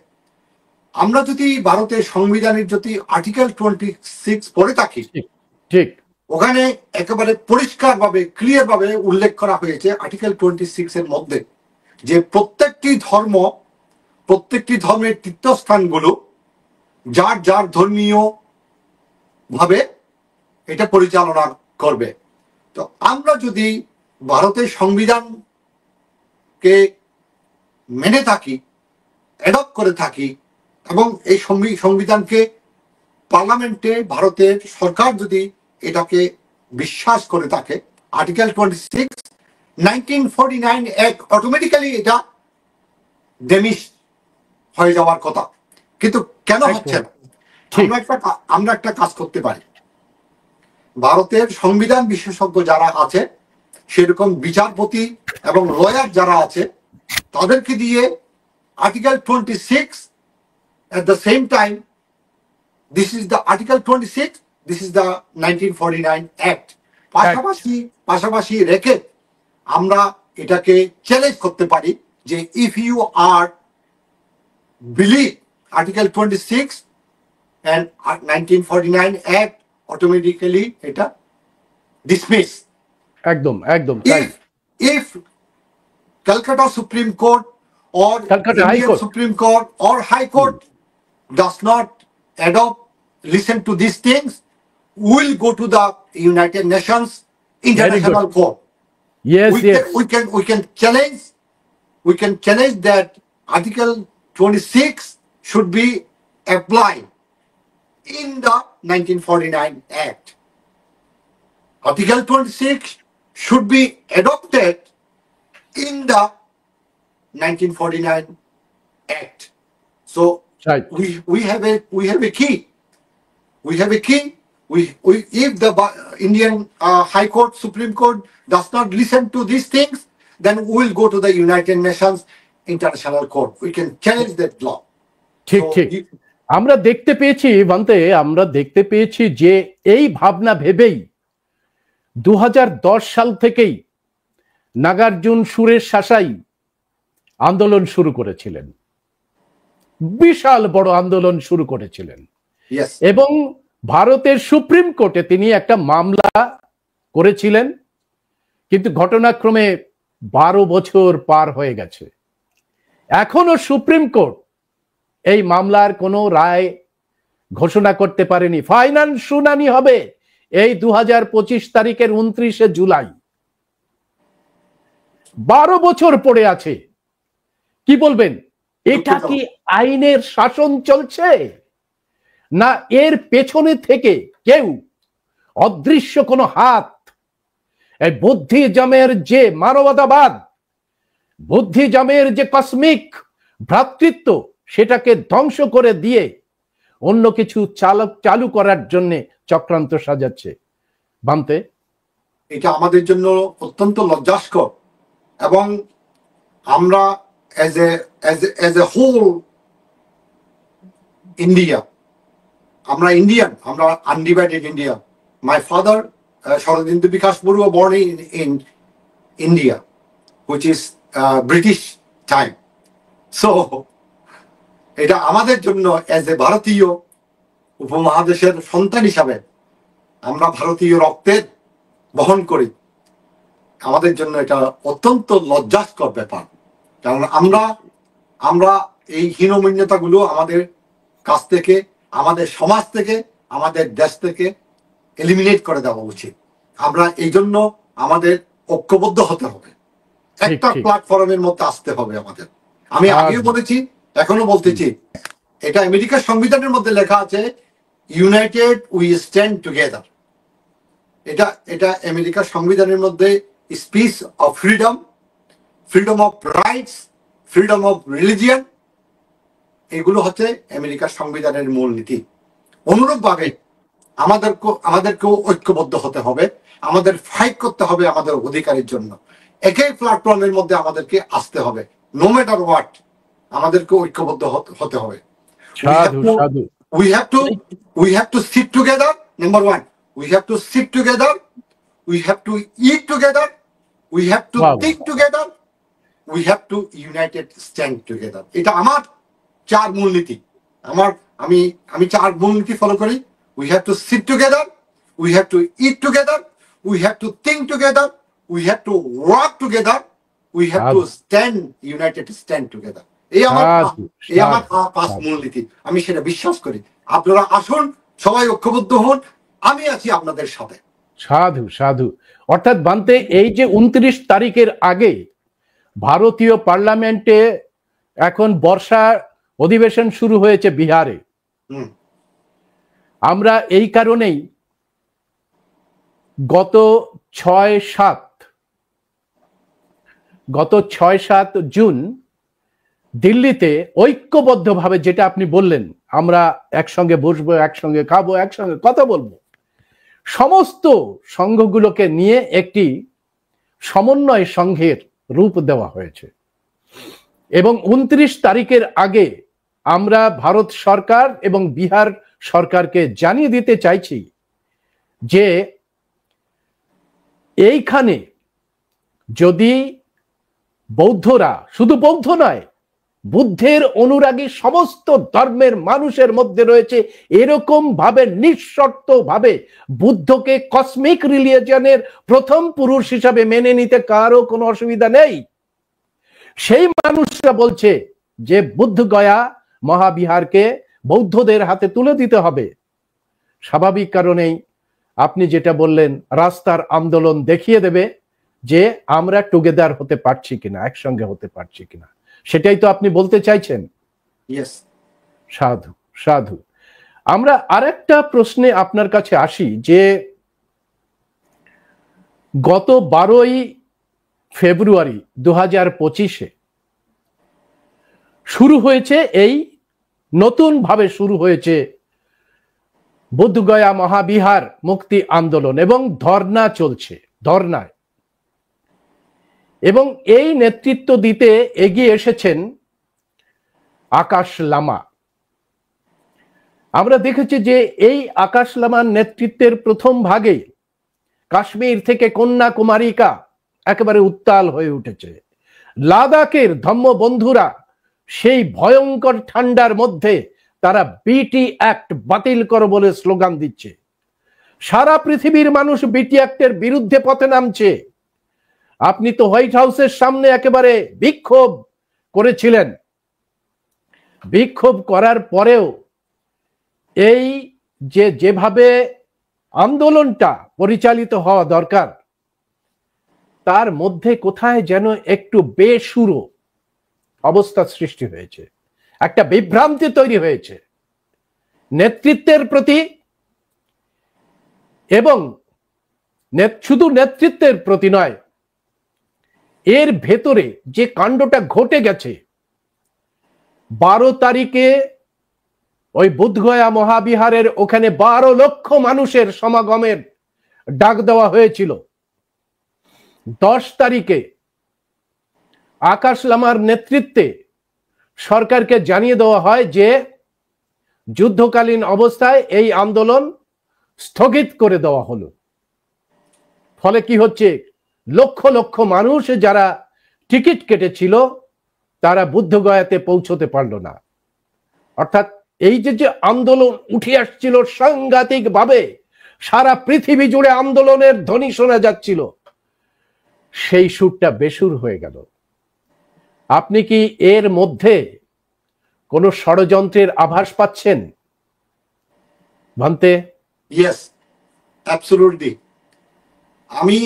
আমরা যদি ভারতের সংবিধানের যদি আর্টিকেল 26 পড়ে থাকি, ঠিক ওখানে একেবারে পরিষ্কার ভাবে ক্লিয়ার ভাবে উল্লেখ করা হয়েছে আর্টিকেল 26 এর মধ্যে যে প্রত্যেকটি ধর্মের তীর্থস্থানগুলো যার যার ধর্মীয় ভাবে এটা পরিচালনা করবে। তো আমরা যদি ভারতের সংবিধানকে মেনে থাকি, অ্যাডপ্ট করে থাকি, এবং এই সংবিধানকে পার্লামেন্টে ভারতের সরকার যদি এটাকে বিশ্বাস করে থাকে, আর্টিকেল 26 1949 অ্যাক্ট অটোমেটিক্যালি এটা ডেমিশ হয়ে যাওয়ার কথা। কিন্তু কেন হচ্ছে না? আমরা একটা কাজ করতে পারি। ভারতের সংবিধান বিশেষজ্ঞ যারা আছে, সেরকম বিচারপতি এবং লয়ার যারা আছে, তাদেরকে দিয়ে Article 26 at the same time. This is the Article 26. This is the 1949 Act. পাশাপাশি রেখে আমরা এটাকে চ্যালেঞ্জ করতে পারি যে if you are believe Article 26 and 1949 Act automatically এটা dismiss. একদম If Calcutta Supreme Court or Calcutta High Indian Court. Supreme Court or High Court does not adopt, listen to these things, will go to the United Nations International Court. Yes, We can challenge that Article 26 should be applied in the 1949 Act. Article 26 should be adopted in the 1949 Act. So Right. we have a key. We have a key. If the Indian High Court, Supreme Court does not listen to these things, then we will go to the United Nations International Court. We can challenge that law. ঠিক So, ঠিক আমরা দেখতে পেয়েছি যে এই ভাবনা ভেবেই 2010 সাল থেকেই নাগার্জুন সুরেশ শাসাই আন্দোলন শুরু করেছিলেন, বিশাল বড় আন্দোলন শুরু করেছিলেন Yes. এবং ভারতের সুপ্রিম কোর্টে তিনি একটা মামলা করেছিলেন, কিন্তু ঘটনাক্রমে 12 বছর পার হয়ে গেছে, এখনো সুপ্রিম কোর্ট এই মামলার কোনো রায় ঘোষণা করতে পারেনি। ফাইনাল শুনানি হবে এই 2025 তারিখের 29শে জুলাই। 12 বছর পড়ে আছে। কি বলবেন, এটা কি আইনের শাসন চলছে, না এর পেছনে থেকে কেউ অদৃশ্য কোনো হাত এই বুদ্ধিজমের যে মানবতাবাদ, বুদ্ধিজমের যে কসমিক ভ্রাতৃত্ব, সেটাকে ধ্বংস করে দিয়ে অন্য কিছু চালু করার জন্য চক্রান্ত সাজাচ্ছে? বান্তে, এটা আমাদের জন্য অত্যন্ত লজ্জাস্কর এবং আমরা as a whole India, আমরা ইন্ডিয়ান, আমরা undivided India. My father, Sharadindu Bikas Barua, born in India, which is British time. So, এটা আমাদের জন্য as a ভারতীয় উপমহাদেশের সন্তান হিসাবে, আমরা ভারতীয় রক্তের বহন করি, আমাদের জন্য এটা অত্যন্ত লজ্জাস্কর ব্যাপার। কারণ আমরা এই হীনমন্যতাগুলো আমাদের কাছ থেকে, আমাদের সমাজ থেকে, আমাদের দেশ থেকে এলিমিনেট করে দেওয়া উচিত। আমরা এই জন্য আমাদের ঐক্যবদ্ধ হতে হবে, একটা প্ল্যাটফর্মের মধ্যে আসতে হবে আমাদের। আমি আগেও বলেছি, এখনো বলতেছি, এটা আমেরিকার সংবিধানের মধ্যে লেখা আছে, ইউনাইটেড উই স্ট্যান্ড টুগেদার। এটা আমেরিকার সংবিধানের মধ্যে speech of freedom, freedom of rights, freedom of religion, এগুলো হচ্ছে আমেরিকার সংবিধানের মূলনীতি। অনুরূপভাবে আমাদেরকেও ঐক্যবদ্ধ হতে হবে, আমাদের ফাইট করতে হবে আমাদের অধিকারের জন্য। একই প্ল্যাটফর্মের মধ্যে আমাদেরকে আসতে হবে, নো ম্যাটার হোয়াট, আমাদেরকে ঐক্যবদ্ধ হতে হবে। We have to sit together. Number one, we have to sit together. We have to eat together. We have to think together. We have to united stand together. এটা আমার 4 মূলনীতি। আমি 4 মূলনীতি follow করি। We have to sit together. We have to eat together. We have to think together. We have to work together. We have to stand together. এই আমার 5 মূলনীতি। আমি সেটা বিশ্বাস করি। আপনারা আসুন, সবাই ঐক্যবদ্ধ হন, আমি আছি আপনাদের সাথে। সাধু সাধু। অর্থাৎ বান্তে, এই যে 29 তারিখের আগে ভারতীয় পার্লামেন্টে এখন বর্ষা অধিবেশন শুরু হয়েছে বিহারে, আমরা এই কারণেই গত 6-7 জুন দিল্লিতে ঐক্যবদ্ধভাবে, যেটা আপনি বললেন, আমরা একসঙ্গে বসবো, একসঙ্গে খাবো, একসঙ্গে কথা বলবো, সমস্ত সংঘগুলোকে নিয়ে একটি সমন্বয় সংঘের রূপ দেওয়া হয়েছে। এবং 29 তারিখের আগে আমরা ভারত সরকার এবং বিহার সরকারকে জানিয়ে দিতে চাইছি যে এইখানে যদি বৌদ্ধরা, শুধু বৌদ্ধ নয়, বুদ্ধের অনুরাগী সমস্ত ধর্মের মানুষের মধ্যে রয়েছে এরকম ভাবে নিঃশর্ত ভাবে বুদ্ধকে কসমিক রিলিজিয়নের প্রথম পুরুষ হিসাবে মেনে নিতে কারো কোনো অসুবিধা নেই, সেই মানুষরা বলছে যে বুদ্ধগয়া মহাবিহারকে বৌদ্ধদের হাতে তুলে দিতে হবে। স্বাভাবিক কারণেই আপনি যেটা বললেন, রাস্তার আন্দোলন দেখিয়ে দেবে যে আমরা টুগেদার হতে পারছি কিনা, একসঙ্গে হতে পারছি কিনা, সেটাই তো আপনি বলতে চাইছেন। ইয়েস, সাধু সাধু। আমরা আরেকটা প্রশ্নে আপনার কাছে আসি যে গত 12ই ফেব্রুয়ারি 2025-এ শুরু হয়েছে, এই নতুন ভাবে শুরু হয়েছে বুদ্ধগয়া মহাবিহার মুক্তি আন্দোলন এবং ধর্ণা চলছে, ধর্ণায়। এবং এই নেতৃত্ব দিতে এগিয়ে এসেছেন আকাশ লামা। আমরা দেখেছি যে এই আকাশ লামার নেতৃত্বের প্রথম ভাগে কাশ্মীর থেকে কন্যাকুমারিকা একেবারে উত্তাল হয়ে উঠেছে। লাদাখের ধম্ম বন্ধুরা সেই ভয়ঙ্কর ঠান্ডার মধ্যে তারা বিটি অ্যাক্ট বাতিল করো বলে স্লোগান দিচ্ছে। সারা পৃথিবীর মানুষ বিটি অ্যাক্টের বিরুদ্ধে পথে নামছে। আপনি তো হোয়াইট হাউসের সামনে একেবারে বিক্ষোভ করেছিলেন। বিক্ষোভ করার পরেও এই যেভাবে আন্দোলনটা পরিচালিত হওয়া দরকার, তার মধ্যে কোথায় যেন একটু বেসুরো অবস্থা সৃষ্টি হয়েছে, একটা বিভ্রান্তি তৈরি হয়েছে নেতৃত্বের প্রতি, এবং শুধু নেতৃত্বের প্রতি নয়, এর ভেতরে যে কাণ্ডটা ঘটে গেছে 12 তারিখে ওই বুদ্ধগয়া মহাবিহারের ওখানে 12 লক্ষ মানুষের সমাগমের ডাক দেওয়া হয়েছিল। 10 তারিখে আকাশ লামার নেতৃত্বে সরকারকে জানিয়ে দেওয়া হয় যে যুদ্ধকালীন অবস্থায় এই আন্দোলন স্থগিত করে দেওয়া হলো। ফলে কি হচ্ছে, লক্ষ লক্ষ মানুষ যারা টিকিট কেটেছিল তারা বুদ্ধগয়াতে পৌঁছতে পারল না। অর্থাৎ এই যে আন্দোলন উঠে আসছিল সাংঘাতিক ভাবে, সারা পৃথিবী জুড়ে আন্দোলনের ধ্বনি শোনা যাচ্ছিল, সেই সুরটা বেসুর হয়ে গেল। আপনি কি এর মধ্যে কোনো ষড়যন্ত্রের আভাস পাচ্ছেন ভান্তে? Yes, absolutely. আমি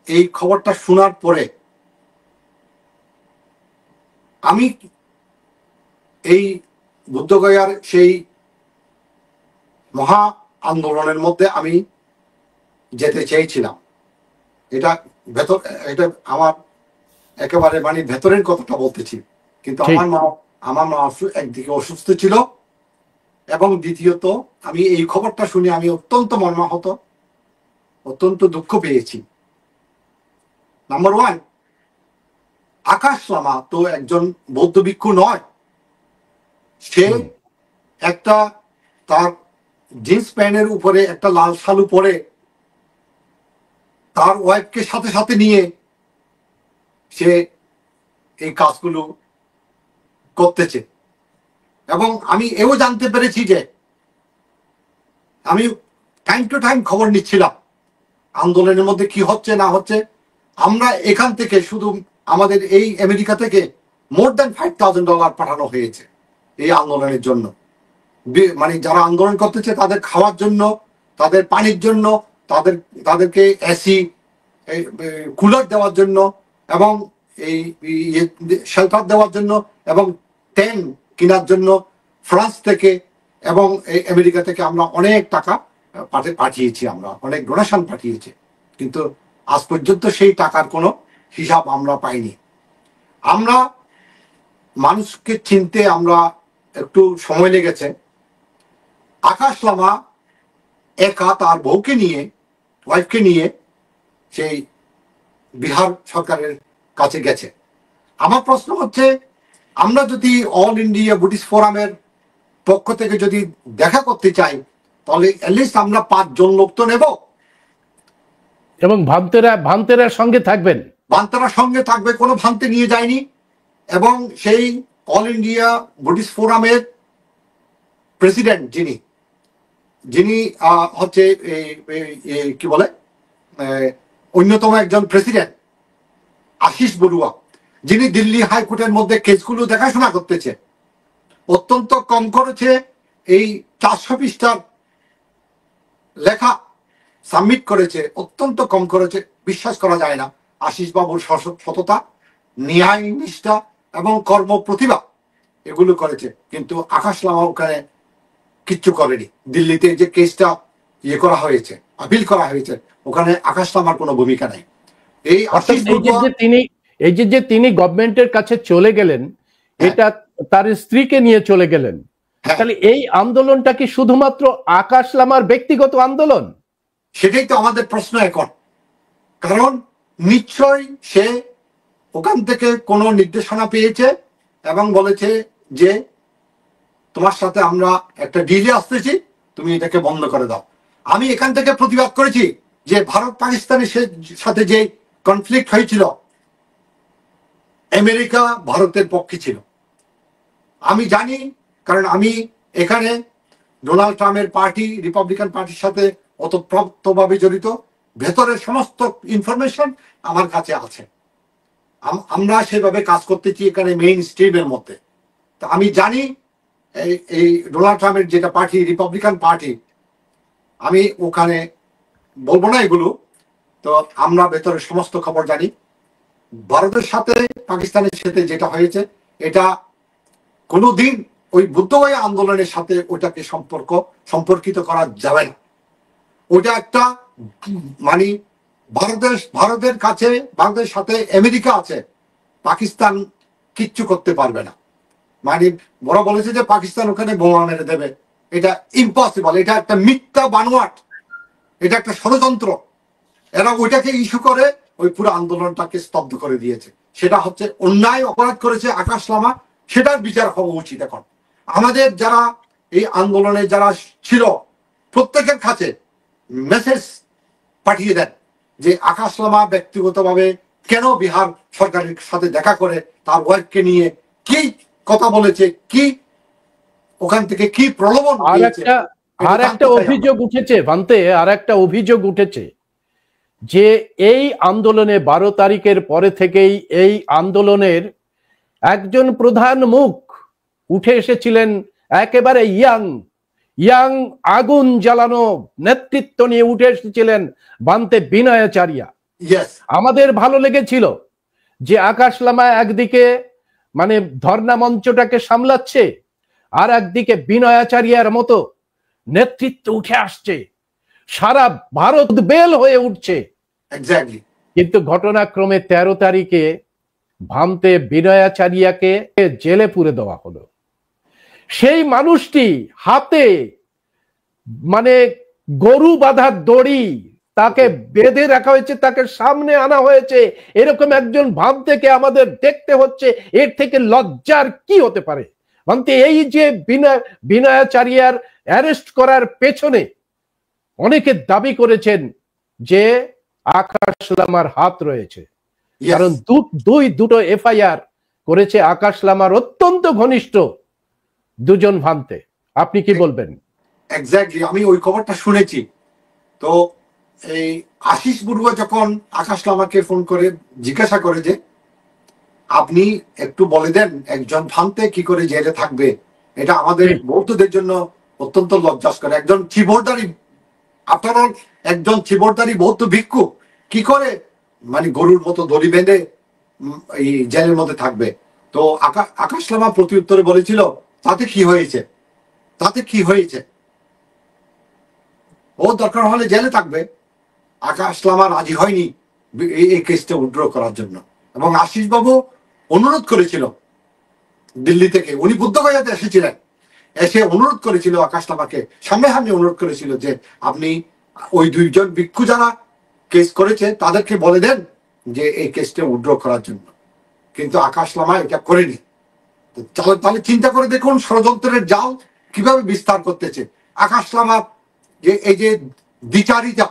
এই খবরটা শোনার পরে আমি এই বুদ্ধগয়ার সেই মহা আন্দোলনের মধ্যে আমি যেতে চেয়েছিলাম। এটা আমার একেবারে মানে ভেতরের কথাটা বলতেছি। কিন্তু আমার মা একদিকে অসুস্থ ছিল, এবং দ্বিতীয়ত আমি এই খবরটা শুনে আমি অত্যন্ত মর্মাহত, অত্যন্ত দুঃখ পেয়েছি। নাম্বার 1, আকাশ লামা তো একজন বৌদ্ধ ভিক্ষু নয়। সে একটা তার জিন্স প্যান্টের উপরে একটা লাল শালু পরে তার ওয়াইফকে সাথে সাথে নিয়ে সে এই কাজগুলো করতেছে। এবং আমি এও জানতে পেরেছি যে, আমি টাইম টু টাইম খবর নিচ্ছিলাম আন্দোলনের মধ্যে কি হচ্ছে না হচ্ছে। আমরা এখান থেকে শুধু আমাদের এই আমেরিকা থেকে মোর দ্যান $5,000 পাঠানো হয়েছে এই আন্দোলনের জন্য। মানে যারা আন্দোলন করতেছে তাদের খাওয়ার জন্য, তাদের পানির জন্য, তাদেরকে এসি কুলার দেওয়ার জন্য, এবং এই শেল্টার দেওয়ার জন্য, এবং টেন্ট কেনার জন্য ফ্রান্স থেকে এবং এই আমেরিকা থেকে আমরা অনেক টাকা পাঠিয়েছি, আমরা অনেক ডোনেশন পাঠিয়েছি। কিন্তু আজ পর্যন্ত সেই টাকার কোনো হিসাব আমরা পাইনি। আমরা মানুষকে চিনতে আমরা একটু সময় লেগেছে। আকাশ লামা একা তার বউকে নিয়ে, ওয়াইফকে নিয়ে সেই বিহার সরকারের কাছে গেছে। আমার প্রশ্ন হচ্ছে, আমরা যদি অল ইন্ডিয়া বুদ্ধিস্ট ফোরামের পক্ষ থেকে যদি দেখা করতে চাই, তাহলে অ্যাটলিস্ট আমরা 5 জন লোক তো নেব, এবং ভান্তেরা সঙ্গে থাকবেন। ভান্তেরা সঙ্গে থাকবে, কোনো ভান্তে নিয়ে যায়নি। এবং সেই অল ইন্ডিয়া বুদ্ধিস্ট ফোরামের প্রেসিডেন্ট যিনি হচ্ছে কি বলে অন্যতম একজন প্রেসিডেন্ট আশিস বড়ুয়া, যিনি দিল্লি হাইকোর্টের মধ্যে কেসগুলো দেখাশোনা করতেছে, অত্যন্ত কম খরচে এই 400 পৃষ্ঠার লেখা সাবমিট করেছে, অত্যন্ত কম খরচে। বিশ্বাস করা যায় না আশিস বাবুর সততা, ন্যায় নিষ্ঠা এবং কর্ম প্রতিভা এগুলো করেছে। কিন্তু আকাশ লামা ওখানে কিচ্ছু করেনি। দিল্লিতে যে কেসটা করা হয়েছে, আপিল করা হয়েছে, ওখানে আকাশ লামার কোনো ভূমিকা নাই। এই তিনি গভর্নমেন্টের কাছে চলে গেলেন, এটা তার স্ত্রীকে নিয়ে চলে গেলেন। তাহলে এই আন্দোলনটা কি শুধুমাত্র আকাশ লামার ব্যক্তিগত আন্দোলন? সেটাই তো আমাদের প্রশ্ন এখন। কারণ নিশ্চয় সে ওখান থেকে কোনো নির্দেশনা পেয়েছে এবং বলেছে যে তোমার সাথে আমরা একটা ডিলে আসতেছি, তুমি এটাকে বন্ধ করে দাও। আমি এখান থেকে প্রতিবাদ করেছি যে ভারত পাকিস্তানের সাথে যে কনফ্লিক্ট হয়েছিল, আমেরিকা ভারতের পক্ষে ছিল। আমি জানি, কারণ আমি এখানে ডোনাল্ড ট্রাম্পের পার্টি, রিপাবলিকান পার্টির সাথে ওতপ্রোতভাবে জড়িত। ভেতরের সমস্ত ইনফরমেশন আমার কাছে আছে। আমরা সেভাবে কাজ করতেছি এখানে মেইন স্ট্রিমের মধ্যে। তো আমি জানি এই ডোনাল্ড ট্রাম্পের যেটা পার্টি, রিপাবলিকান পার্টি, আমি ওখানে বলবো না এগুলো। তো আমরা ভেতরের সমস্ত খবর জানি। ভারতের সাথে পাকিস্তানের সাথে যেটা হয়েছে, এটা কোনোদিন ওই বুদ্ধগয়া আন্দোলনের সাথে ওটাকে সম্পর্কিত করা যাবে না। ওটা একটা মানে ভারতের কাছে, ভারতের সাথে আমেরিকা আছে, পাকিস্তান কিচ্ছু করতে পারবে না। মানে বড় বলেছে যে পাকিস্তান ওখানে বোমা মেরে দেবে, এটা ইম্পসিবল। এটা একটা মিথ্যা বানোয়াট, এটা একটা ষড়যন্ত্র। এরা ওইটাকে ইস্যু করে ওই পুরো আন্দোলনটাকে স্তব্ধ করে দিয়েছে। সেটা হচ্ছে অন্যায় অপরাধ করেছে আকাশ লামা, সেটার বিচার হওয়া উচিত। এখন আমাদের যারা এই আন্দোলনে যারা ছিল, প্রত্যেকের কাছে মেসেজ পাঠিয়ে দেন যে আকাশ লামা ব্যক্তিগতভাবে কেন বিহার সরকারের সাথে দেখা করে তার ওয়াইফকে নিয়ে কি কথা বলেছে, কি ওখান থেকে কি প্রলোভন। আর একটা অভিযোগ উঠেছে ভান্তে, আর একটা অভিযোগ উঠেছে যে এই আন্দোলনে 12 তারিখের পরে থেকেই এই আন্দোলনের একজন প্রধান মুখ উঠে এসেছিলেন, একেবারে ইয়াং আগুন জ্বালানো নেতৃত্ব নিয়ে উঠে এসেছিলেন বান্তে বিনয়াচারিয়া। আমাদের ভালো লেগেছিল যে আকাশ লামা একদিকে মানে ধর্ণা মঞ্চটাকে সামলাচ্ছে, আর একদিকে বিনয়াচারিয়ার মতো নেতৃত্ব উঠে আসছে, সারা ভারত বেল হয়ে উঠছে। কিন্তু ঘটনাক্রমে 13 তারিখে ভান্তে বিনয়াচারিয়াকে জেলে পুরে দেওয়া হলো। সেই মানুষটি হাতে মানে গরু বাঁধার দড়ি, তাকে বেঁধে রাখা হয়েছে, তাকে সামনে আনা হয়েছে। এরকম একজন ভান্তেকে আমাদের দেখতে হচ্ছে, এর থেকে লজ্জার কি হতে পারে? ভান্তে, এই যে বিনয়াচারিয়ার অ্যারেস্ট করার পেছনে অনেকে দাবি করেছেন যে আকাশ লামার হাত রয়েছে, কারণ দুটো এফআইআর করেছে আকাশ লামার অত্যন্ত ঘনিষ্ঠ দুজন ভান্তে। আপনি কি বলবেন? এক্স্যাক্টলি, আমি ওই খবরটা শুনেছি। তো এই আশিস বড়ুয়া যখন আকাশ লামাকে ফোন করে জিজ্ঞাসা করে যে আপনি একটু বলে দেন একজন ভান্তে কি করে জেলে থাকবে, এটা আমাদের বৌদ্ধদের জন্য অত্যন্ত লজ্জাস্কর। একজন চিবোরদারি, আপনার একজন চিবোরদারি বৌদ্ধ ভিক্ষু কি করে মানে গরুর মতো দড়ি বেঁধে এই জেলের মধ্যে থাকবে? তো আকাশ লামা প্রতি উত্তরে বলেছিল, তাতে কি হয়েছে, তাতে কি হয়েছে, ও দরকার হলে জেলে থাকবে। আকাশ লামা রাজি হয়নি এই কেসটা উইথড্র করার জন্য, এবং আশিস বাবু অনুরোধ করেছিল দিল্লি থেকে, উনি বুদ্ধগয়াতে এসেছিলেন, এসে অনুরোধ করেছিল আকাশ লামাকে, সামনে সামনে অনুরোধ করেছিল যে আপনি ওই 2 জন ভিক্ষু যারা কেস করেছে তাদেরকে বলে দেন যে এই কেসটা উইথড্র করার জন্য। কিন্তু আকাশ লামা এটা করেনি। তাহলে চিন্তা করে দেখুন ষড়যন্ত্রের জাল কিভাবে বিস্তার করতেছে। আকাশ লামা যে এই যে দ্বিচারিতা,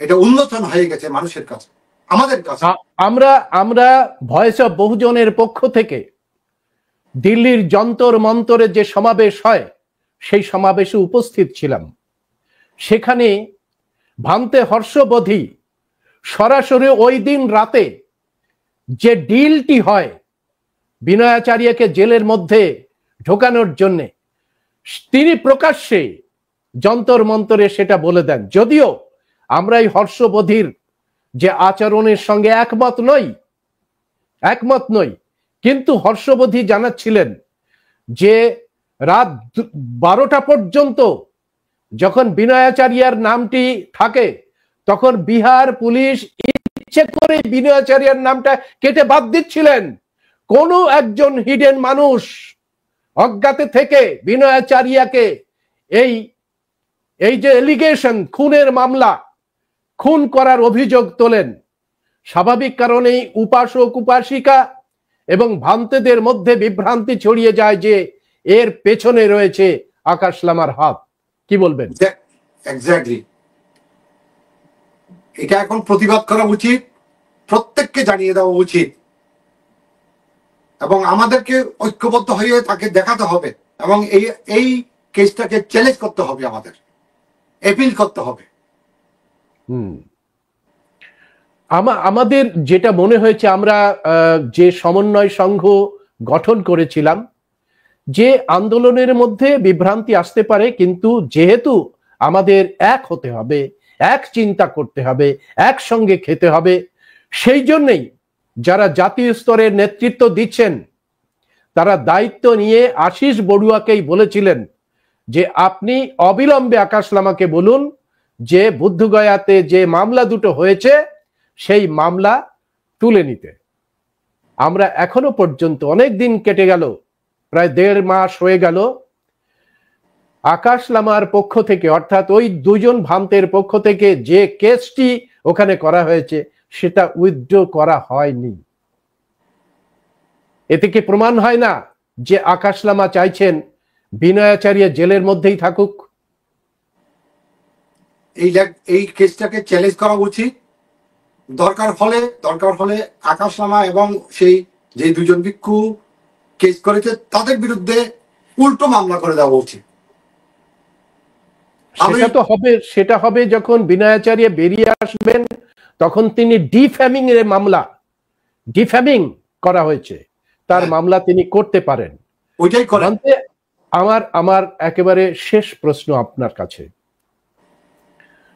এটা উন্মোচন হয়ে গেছে মানুষের কাছে, আমাদের কাছে। আমরা আমরা ভয়েস অফ বহুজনের পক্ষ থেকে দিল্লির যন্তর মন্তরে যে সমাবেশ হয় সেই সমাবেশে উপস্থিত ছিলাম। সেখানে ভান্তে হর্ষবোধী সরাসরি ওই দিন রাতে যে ডিলটি হয় বিনয়াচার্যকে জেলের মধ্যে ঢোকানোর জন্য, তিনি প্রকাশ্যে যন্তর মন্তরে সেটা বলে দেন। যদিও আমরা এই হর্ষবোধীর যে আচরণের সঙ্গে একমত নই, কিন্তু হর্ষবোধী জানাচ্ছিলেন যে রাত 12টা পর্যন্ত যখন বিনয়াচার্যার নামটি থাকে তখন বিহার পুলিশ ইচ্ছে করে বিনয়াচার্যার নামটা কেটে বাদ দিচ্ছিলেন। কোন একজন হিডেন মানুষ অজ্ঞাতে থেকে বিনয়াচার্যকে এই যে এলিগেশন, খুনের মামলা, খুন করার অভিযোগ তোলেন। স্বাভাবিক কারণেই উপাসক উপাসিকা এবং ভান্তেদের মধ্যে বিভ্রান্তি ছড়িয়ে যায় যে এর পেছনে রয়েছে আকাশ লামার হাত। কি বলবেন? এক্স্যাক্টলি, এটা এখন প্রতিবাদ করা উচিত, প্রত্যেককে জানিয়ে দেওয়া উচিত, এবং আমাদেরকে ঐক্যবদ্ধ হয়ে তাকে দেখাতে হবে, এবং এই কেসটাকে চ্যালেঞ্জ করতে হবে, আমাদের অ্যাপিল করতে হবে। আমাদের যেটা মনে হয়েছে, আমরা যে সমন্বয় সংঘ গঠন করেছিলাম, যে আন্দোলনের মধ্যে বিভ্রান্তি আসতে পারে, কিন্তু যেহেতু আমাদের এক হতে হবে, এক চিন্তা করতে হবে, একসঙ্গে খেতে হবে, সেই জন্যই যারা জাতীয় স্তরের নেতৃত্ব দিচ্ছেন তারা দায়িত্ব নিয়ে আশিস বড়ুয়াকেই বলেছিলেন যে আপনি অবিলম্বে আকাশ লামাকে বলুন যে বুদ্ধগয়াতে যে মামলা দুটো হয়েছে সেই মামলা তুলে নিতে। আমরা এখনো পর্যন্ত, অনেক দিন কেটে গেল, প্রায় 1.5 মাস হয়ে গেল, আকাশ লামার পক্ষ থেকে, অর্থাৎ ওই দুজন ভান্তের পক্ষ থেকে যে কেসটি ওখানে করা হয়েছে সেটা উইথড্র করা হয়নি। এতে কি প্রমাণ হয় না যে আকাশ লামা চাইছেন বিনয়াচার্য জেলের মধ্যেই থাকুক? এই কেসটাকে চ্যালেঞ্জ করা উচিত। দরকার হলে আকাশ লামা এবং সেই যে দুজন ভিক্ষু কেস করেছে তাদের বিরুদ্ধে উল্টো মামলা করে দেওয়া উচিত। সেটা হবে যখন বিনয়াচার্য বেরিয়ে আসবেন, তখন তিনি ডিফ্যামিং করা হয়েছে তার মামলা তিনি করতে পারেন। ওইটাই করেন। আমার একেবারে শেষ প্রশ্ন আপনার কাছে,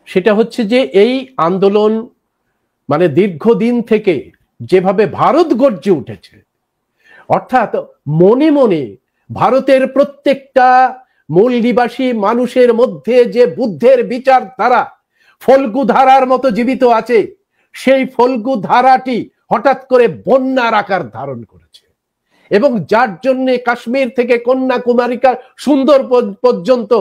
সেটা হচ্ছে যে এই আন্দোলন মানে দীর্ঘদিন থেকে যেভাবে ভারত গর্জে উঠেছে, অর্থাৎ মনে মনে ভারতের প্রত্যেকটা মূল নিবাসী মানুষের মধ্যে যে বুদ্ধের বিচারধারা ফল্গু ধারার মতো জীবিত আছে, সেই ফল্গু ধারাটি হঠাৎ করে বন্যার আকার ধারণ করেছে, এবং যার জন্য কাশ্মীর থেকে কন্যাকুমারিকা সুন্দর পর্যন্ত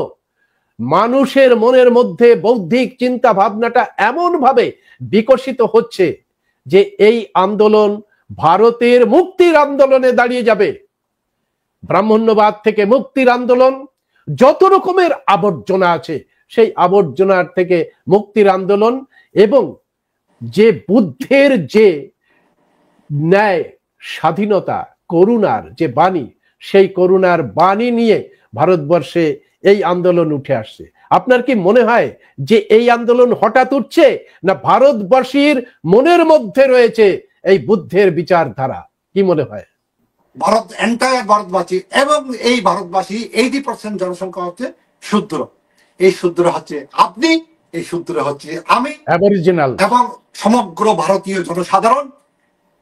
মানুষের মনের মধ্যে বৌদ্ধিক চিন্তা ভাবনাটা এমন ভাবে বিকশিত হচ্ছে যে এই আন্দোলন ভারতের মুক্তির আন্দোলনে দাঁড়িয়ে যাবে। ব্রাহ্মণ্যবাদ থেকে মুক্তির আন্দোলন, যত রকমের আবর্জনা আছে সেই আবর্জনার থেকে মুক্তির আন্দোলন, এবং যে বুদ্ধের যে ন্যায়, স্বাধীনতা, করুণার যে বাণী, সেই করুণার বাণী নিয়ে ভারতবর্ষে এই আন্দোলন উঠে আসছে। আপনার কি মনে হয় যে এই আন্দোলন হঠাৎ উঠছে, না ভারতবাসীর মনের মধ্যে রয়েছে এই বুদ্ধের বিচারধারা? কি মনে হয়? এন্টায়ার ভারতবাসী, এবং এই ভারতবাসী 80% জনসংখ্যা হচ্ছে শূদ্র। এই শূদ্র হচ্ছে আপনি, এই শূদ্র হচ্ছে আমি, অ্যাবরিজিনাল, এবং সমগ্র ভারতীয় জনসাধারণ।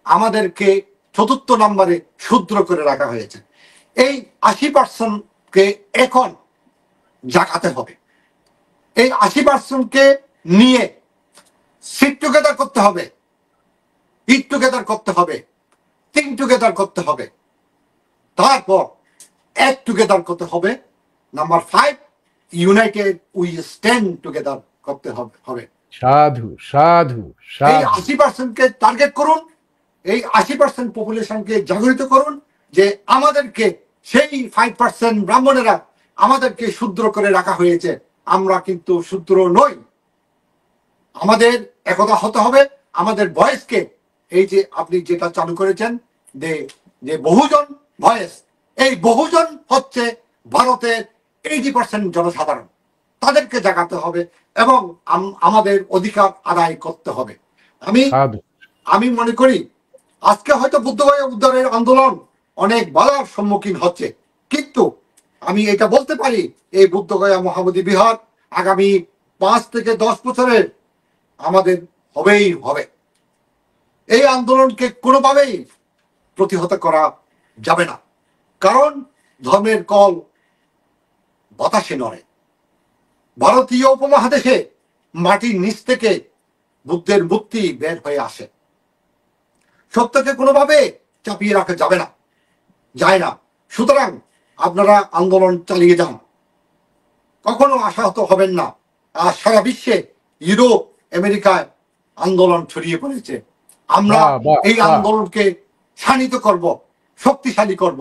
আমাদেরকে 4th নম্বরে শূদ্র করে রাখা হয়েছে। এই 80%কে এখন জাগাতে হবে। এই 80%কে নিয়ে সিট টুগেদার করতে হবে, ইট টুগেদার করতে হবে, থিঙ্ক টুগেদার করতে হবে, তারপর অ্যাক্ট টুগেদার করতে হবে। Number 5, United we stand together করতে হবে। সাধু সাধু এই 80%কে টার্গেট করুন, এই 80% পপুলেশনকে জাগরিত করুন, যে আমাদেরকে সেই 5% ব্রাহ্মণেরা আমাদেরকে শূদ্র করে রাখা হয়েছে, আমরা কিন্তু শূদ্র নই। আমাদের একতা হতে হবে। আমাদের ভয়েসকে, এই যে আপনি যেটা চালু করেছেন যে বহুজন ভয়েস, এই বহুজন হচ্ছে ভারতের 80% জনসাধারণ। তাদেরকে জাগাতে হবে এবং আমাদের অধিকার আদায় করতে হবে। আমি মনে করি আজকে হয়তো বুদ্ধগয়া উদ্ধারের আন্দোলন অনেক বাধার সম্মুখীন হচ্ছে, কিন্তু আমি এটা বলতে পারি এই বুদ্ধগয়া মহাবোধি বিহার আগামী 5 থেকে 10 বছরের আমাদের হবেই হবে। এই আন্দোলনকে কোনোভাবেই প্রতিহত করা যাবে না, কারণ ধর্মের কল বাতাসে নড়ে। ভারতীয় উপমহাদেশে মাটির নিচ থেকে বুদ্ধের মূর্তি বের হয়ে আসে। সত্যকে কোনোভাবে চাপিয়ে রাখা যাবে না, যায় না। সুতরাং আপনারা আন্দোলন চালিয়ে যান, কখনো আশাহত হবেন না। আর সারা বিশ্বে, ইউরোপ, আমেরিকায় আন্দোলন ছড়িয়ে পড়েছে। আমরা এই আন্দোলনকে শানিত করব, শক্তিশালী করব।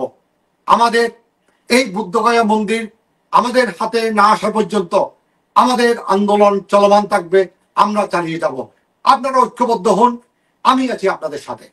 আমাদের এই বুদ্ধগয়া মন্দির আমাদের হাতে না আসা পর্যন্ত আমাদের আন্দোলন চলমান থাকবে, আমরা চালিয়ে যাব। আপনারা ঐক্যবদ্ধ হন, আমি আছি আপনাদের সাথে।